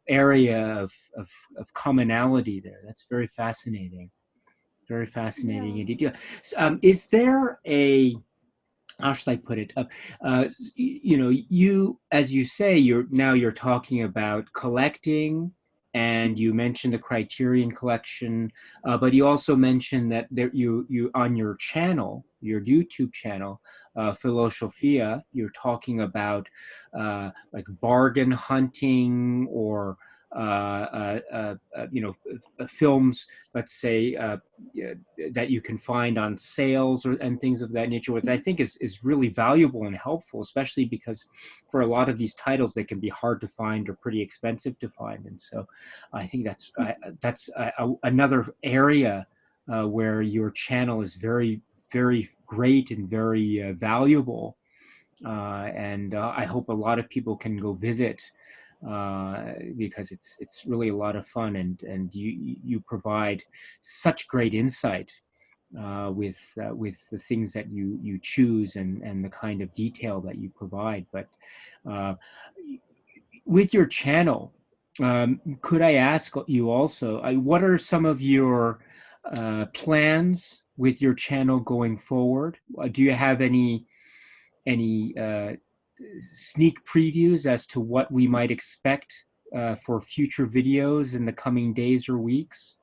area of commonality there. That's very fascinating. Very fascinating Yeah. indeed. Yeah. Is there a how should I put it? You as you say, you're talking about collecting, and you mentioned the Criterion collection, but you also mentioned that you on your channel, your YouTube channel, filozsofia, you're talking about like bargain hunting or films, let's say, that you can find on sales and things of that nature, which I think is really valuable and helpful, especially because for a lot of these titles, they can be hard to find or pretty expensive to find. And so I think that's another area where your channel is very, very great and very valuable. And I hope a lot of people can go visit because it's really a lot of fun, and you provide such great insight with the things that you choose and the kind of detail that you provide. But uh, with your channel, could I ask you also, what are some of your plans with your channel going forward? Do you have any sneak previews as to what we might expect for future videos in the coming days or weeks?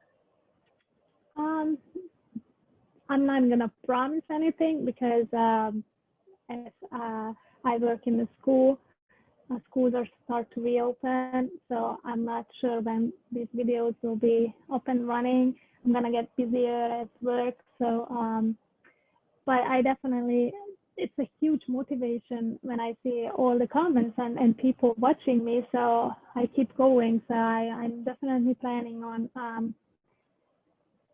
Um, I'm not gonna promise anything because as I work in the school, schools are start to reopen, so I'm not sure when these videos will be up and running. I'm gonna get busier at work, so but I definitely, it's a huge motivation when I see all the comments and people watching me, so I keep going. So I'm definitely planning on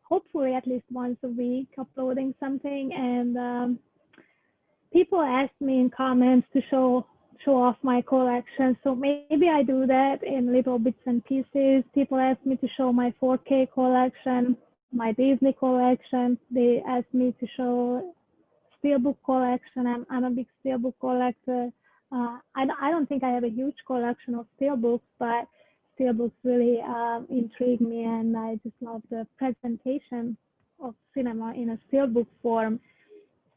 hopefully at least once a week uploading something. And people ask me in comments to show off my collection, so maybe I do that in little bits and pieces. People ask me to show my 4K collection, my Disney collection. They ask me to show steelbook collection. I'm a big steelbook collector. I don't think I have a huge collection of steelbooks, but steelbooks really intrigue me, and I just love the presentation of cinema in a steelbook form.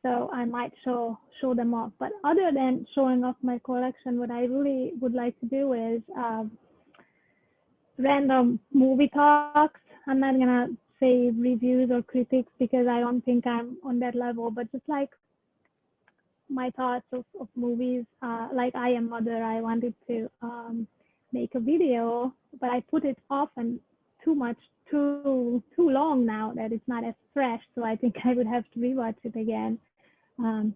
So I might show them off. But other than showing off my collection, what I really would like to do is random movie talks. I'm not gonna say reviews or critiques because I don't think I'm on that level, but just like my thoughts of movies. Like I Am Mother, I wanted to make a video, but I put it off and too long now that it's not as fresh. So I think I would have to rewatch it again,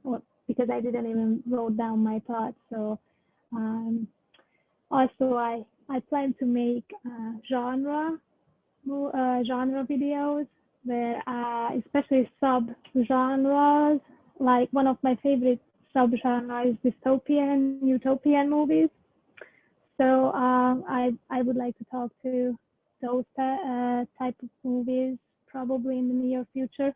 or because I didn't even wrote down my thoughts. So also I plan to make genre videos where especially sub genres. Like one of my favorite sub genres is dystopian, utopian movies. So I would like to talk to those type of movies probably in the near future.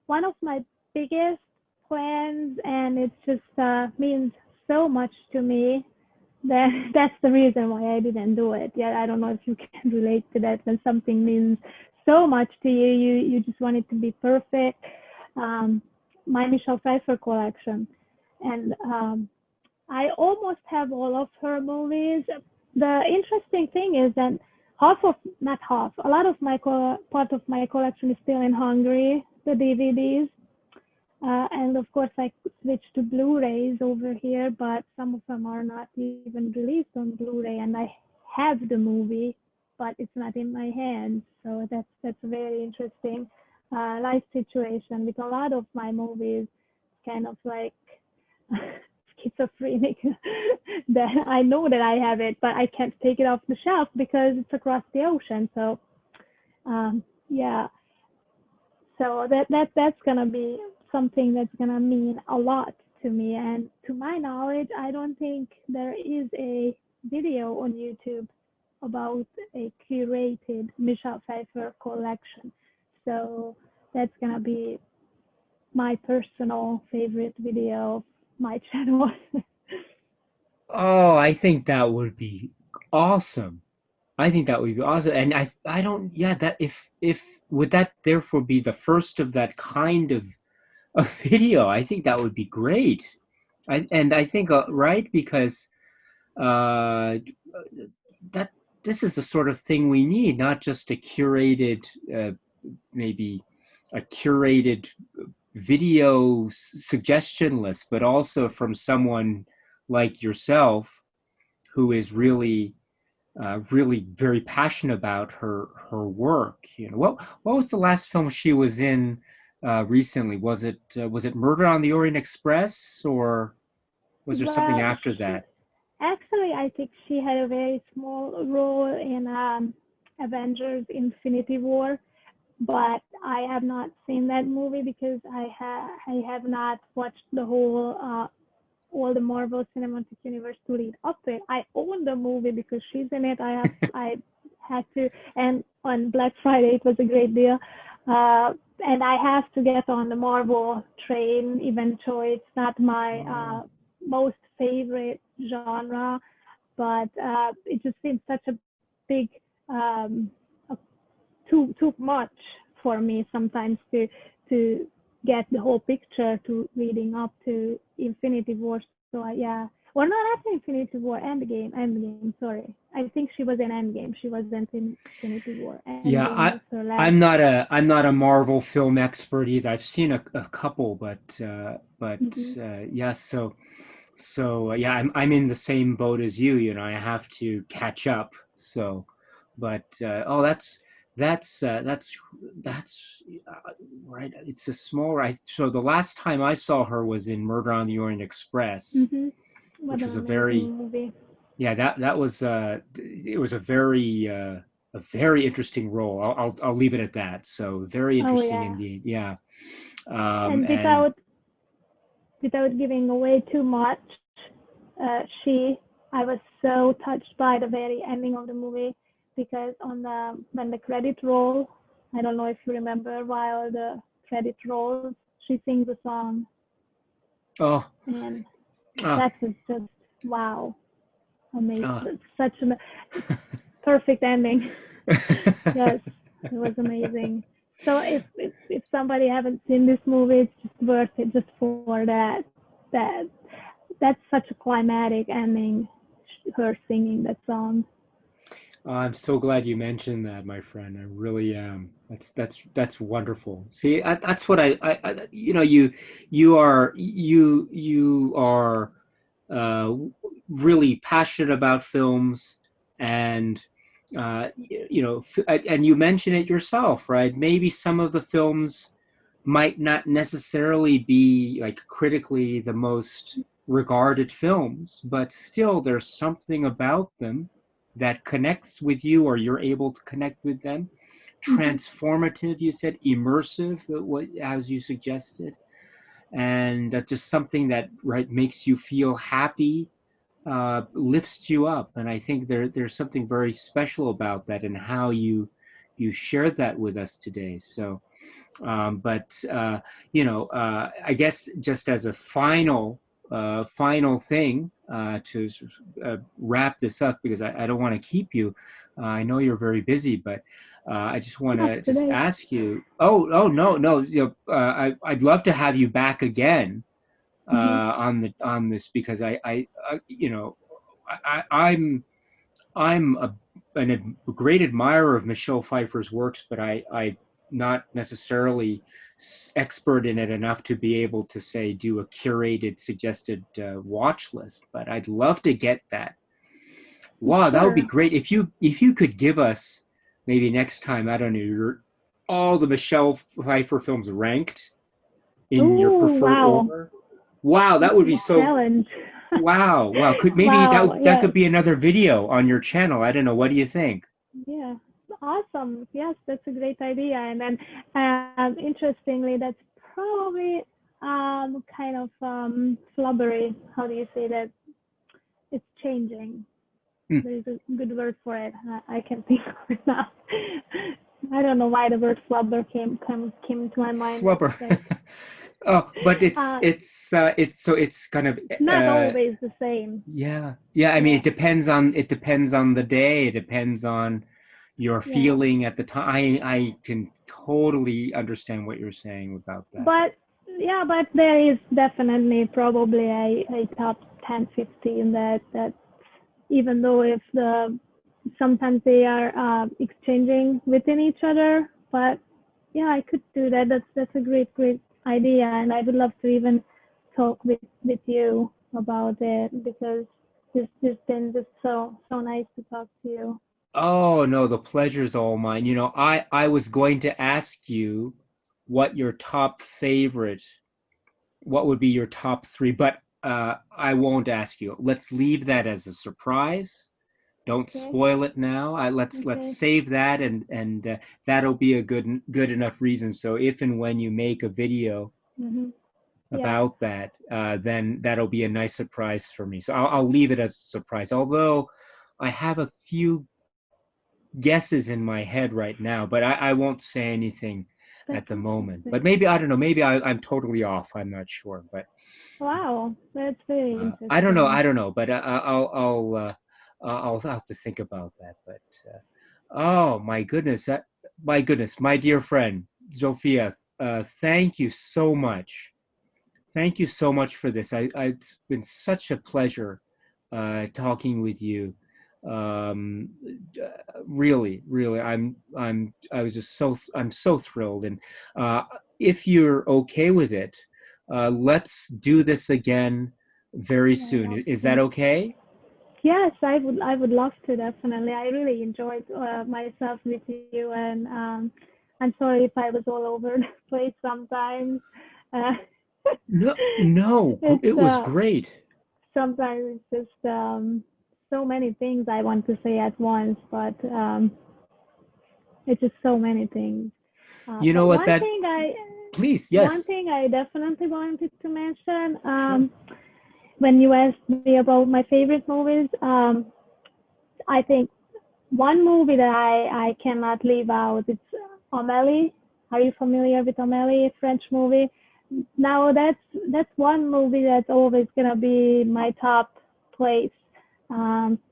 One of my biggest plans, and it just means so much to me. That's the reason why I didn't do it. Yeah, I don't know if you can relate to that. When something means so much to you, you just want it to be perfect. My Michelle Pfeiffer collection, and I almost have all of her movies. The interesting thing is that not half, a lot of my part of my collection is still in Hungary, the DVDs. And of course, I switched to Blu-rays over here, but some of them are not even released on Blu-ray, and I have the movie, but it's not in my hands. So that's very interesting life situation with a lot of my movies, kind of like schizophrenic. That I know that I have it, but I can't take it off the shelf because it's across the ocean. So yeah, so that's gonna be something that's gonna mean a lot to me. And to my knowledge, I don't think there is a video on YouTube about a curated Michelle Pfeiffer collection. So that's gonna be my personal favorite video of my channel. Oh, I think that would be awesome. I think that would be awesome. And I don't, yeah, that if would that therefore be the first of that kind of video? I think that would be great. And I think right, because uh that this is the sort of thing we need, not just a curated maybe a curated video suggestion list, but also from someone like yourself who is really very passionate about her work. You know, what was the last film she was in recently? Was it Murder on the Orient Express, or was there something Well, after she that? actually, I think she had a very small role in Avengers Infinity War, but I have not seen that movie because I have not watched the whole all the Marvel Cinematic Universe to lead up to it. I own the movie because she's in it. I had to, and on Black Friday it was a great deal. And I have to get on the Marvel train, even though it's not my most favorite genre, but it just seems such a big um, too much for me sometimes to get the whole picture to reading up to Infinity War. So yeah, or not after Infinity War, Endgame. Sorry, I think she was in Endgame. She wasn't in Infinity War. Yeah, Endgame was her last. I'm not a Marvel film expert either. I've seen a couple, Mm-hmm. yeah. Yeah, I'm in the same boat as you. You know, I have to catch up. So, but oh, that's right. It's a small. So the last time I saw her was in Murder on the Orient Express, Mm-hmm. What which an was a very, amazing movie. yeah, that was it was a very interesting role. I'll leave it at that. So very Oh interesting yeah, indeed. Yeah. and And without giving away too much, she I was so touched by the very ending of the movie because when the credit roll, I don't know if you remember, while the credit rolls, she sings a song, oh, and ah, that was just wow, ah. amazing. Such an perfect ending. Yes, it was amazing. So if somebody haven't seen this movie, it's just worth it just for that that's such a climatic ending. Her singing that song. I'm so glad you mentioned that, my friend. I really am. That's wonderful. See, that's what you know, you are uh, really passionate about films, and and you mention it yourself, right? Maybe some of the films might not necessarily be like critically the most regarded films, but still there's something about them that connects with you, or you're able to connect with them. Mm-hmm. Transformative, you said, immersive, as you suggested, and that's just something that, right, makes you feel happy, lifts you up. And I think there's something very special about that, and how you shared that with us today. So but I guess just as a final thing, to wrap this up, because I don't want to keep you. I know you're very busy, but I just want Not to just today. ask you. Oh no, no. I'd love to have you back again Mm-hmm. on this, because I'm a great admirer of Michelle Pfeiffer's works, but I not necessarily expert in it enough to be able to say do a curated suggested watch list. But I'd love to get that. Wow, that would be Sure. great if you could give us maybe next time. I don't know, all the Michelle Pfeiffer films ranked in your Oh preferred wow, order. Wow, that that's would a be so. challenge. Wow, wow. Could maybe Wow. that Yes. could be another video on your channel. I don't know. What do you think? Yeah. Awesome. Yes, that's a great idea. And then, interestingly, that's probably kind of flubbery. How do you say that? It's changing. Hmm. There's a good word for it. I can't think of it now. I don't know why the word flubber came to my mind. Flubber. But Oh, but uh, it's kind of it's not always the same. yeah. Yeah, I mean Yeah. it depends on the day, it depends on your Yeah. feeling at the time. I can totally understand what you're saying about that. But yeah, but there is definitely probably a top 10, 15 that even though if the sometimes they are exchanging within each other, but yeah, I could do that. That's a great idea, and I would love to even talk with you about it because it's been just so nice to talk to you. Oh no, the pleasure's all mine. I was going to ask you what your top favorite, what would be your top three, but I won't ask you. Let's leave that as a surprise. Don't Okay. spoil it now. Let's Okay. save that, and that'll be a good enough reason. So if and when you make a video Mm-hmm. Yeah. about that, then that'll be a nice surprise for me. So I'll leave it as a surprise. Although I have a few guesses in my head right now, but I won't say anything That's at the moment. But interesting. maybe, I don't know. Maybe I'm totally off. I'm not sure. But Wow, that's very I don't know. interesting. I don't know. But I'll have to think about that. But oh my goodness, my goodness, my dear friend Zsófia, thank you so much. Thank you so much for this. It's been such a pleasure talking with you. Um, really, really, I'm so thrilled. And uh, if you're okay with it, let's do this again very I soon. love Is that to. okay? Yes, I would love to definitely. I really enjoyed myself with you, and I'm sorry if I was all over the place sometimes. Uh, No, no, it's it was great. sometimes it's just so many things I want to say at once, but it's just so many things. You know But what? That please, one yes, thing I definitely wanted to mention, sure. when you asked me about my favorite movies, I think one movie that I cannot leave out is Amélie. Are you familiar with Amélie, French movie? Now that's one movie that's always gonna be my top place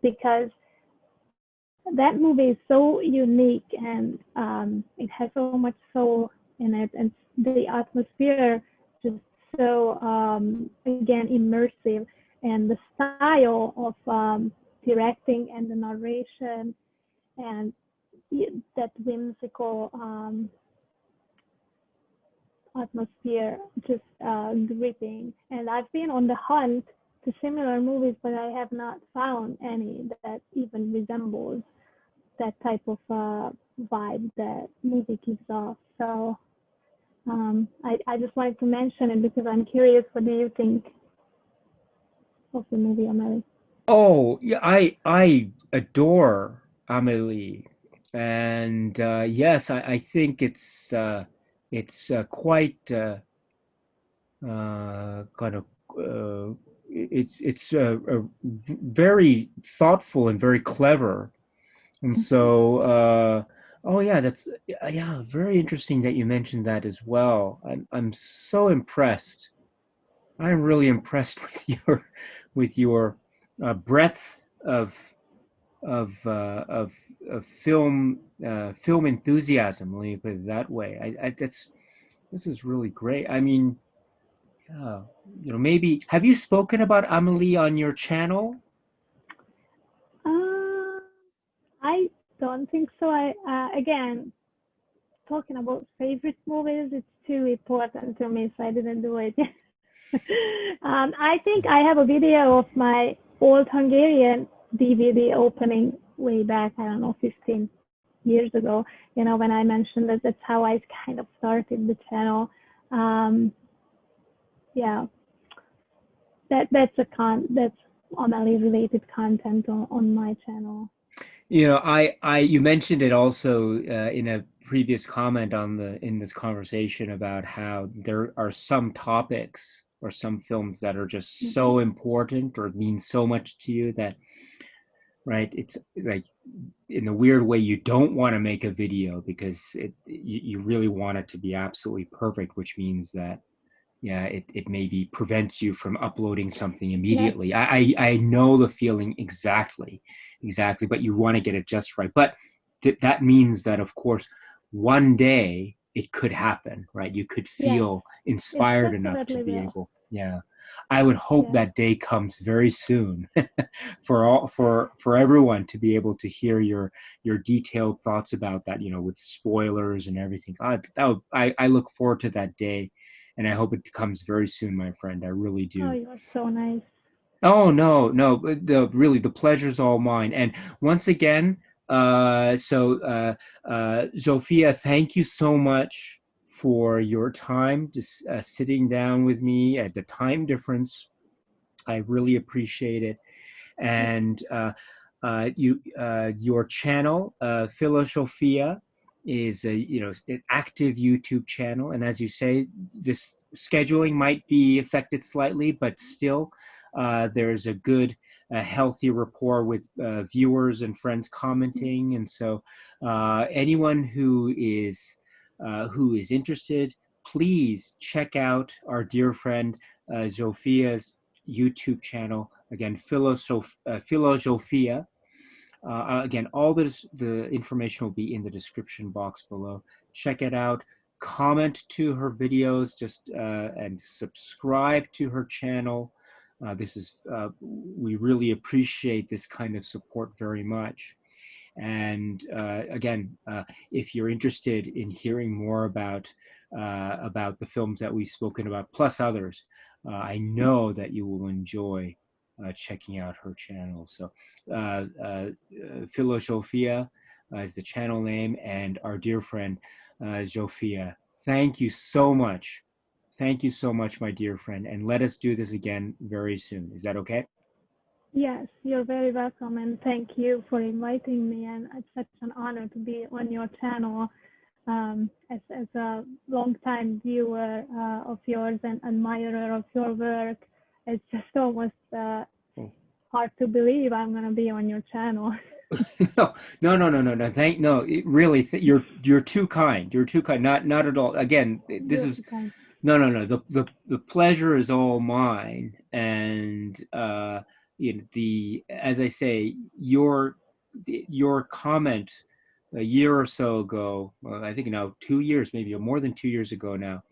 because that movie is so unique, and it has so much soul in it, and the atmosphere just so again immersive, and the style of directing and the narration and that whimsical atmosphere just gripping. And I've been on the hunt to similar movies, but I have not found any that even resembles that type of vibe that movie gives off. So I just wanted to mention it because I'm curious, what do you think of the movie, Amelie? Oh, yeah, I adore Amelie, and yes, I think it's quite kind of it's very thoughtful and very clever, and Mm-hmm. so oh yeah, that's yeah, very interesting that you mentioned that as well. I'm so impressed. I'm really impressed with your breadth of uh, of, of film enthusiasm. Let me put it that way. That's this is really great. I mean, yeah, maybe have you spoken about Amelie on your channel? Uh, I don't think so. I again, talking about favorite movies, it's too important to me, so I didn't do it. I think I have a video of my old Hungarian DVD opening way back, I don't know, 15 years ago. When I mentioned that that's how I kind of started the channel. Um, yeah, that's Amelie related content on my channel. You mentioned it also in a previous comment on the in this conversation about how there are some topics or some films that are just Mm-hmm. so important or mean so much to you that, right, it's like in a weird way you don't want to make a video because you really want it to be absolutely perfect, which means that yeah, it maybe prevents you from uploading something Yes, immediately. I know the feeling exactly, but you want to get it just right. But that means that, of course, one day it could happen, right? You could yes, feel it inspired enough to definitely be will. able, yeah. I would hope Yes. that day comes very soon for everyone to be able to hear your detailed thoughts about that, with spoilers and everything. I look forward to that day, and I hope it comes very soon, my friend. I really Oh, do. you're so nice. Oh no, no, really the pleasure's all mine. And once again, Zsófia, thank you so much for your time, just sitting down with me at the time difference. I really appreciate it. Yes. And your channel, filozsofia, is a an active YouTube channel, and as you say, this scheduling might be affected slightly, but still, there's a good, healthy rapport with viewers and friends commenting, and so anyone who is interested, please check out our dear friend Zsófia's YouTube channel. Again, filozsofia. Again, all the information will be in the description box below. Check it out. Comment to her videos, just and subscribe to her channel. We really appreciate this kind of support very much. And again, if you're interested in hearing more about the films that we've spoken about, plus others, I know that you will enjoy checking out her channel. So, Filozsofia is the channel name, and our dear friend Zsófia. Thank you so much. Thank you so much, my dear friend, and let us do this again very soon. Is that okay? Yes, you're very welcome, and thank you for inviting me. And it's such an honor to be on your channel. As a long-time viewer of yours and admirer of your work, it's just almost hard to believe I'm gonna be on your channel. No, no. No. Really, you're too kind. You're too kind. Not at all. Again, this You're is too kind. no. The pleasure is all mine, and the as I say, your comment a year or so ago, well, I think now 2 years, maybe or more than 2 years ago now,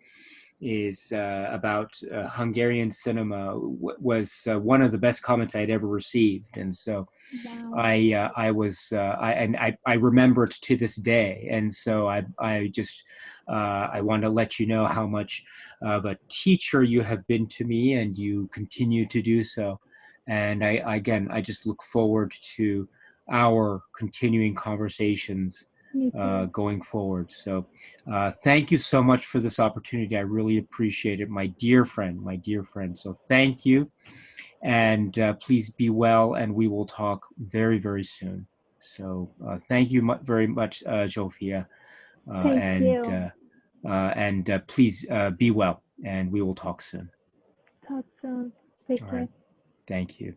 is about Hungarian cinema was one of the best comments I'd ever received, and so Wow. I was I remember it to this day, and so I just I want to let you know how much of a teacher you have been to me, and you continue to do so. And I just look forward to our continuing conversations Me too. going forward. So thank you so much for this opportunity. I really appreciate it, my dear friend, my dear friend. So thank you. And please be well, and we will talk very, very soon. So thank you very much, Zsófia, Thank you. and please be well, and we will talk soon. Talk soon. Take All care. right. Thank you.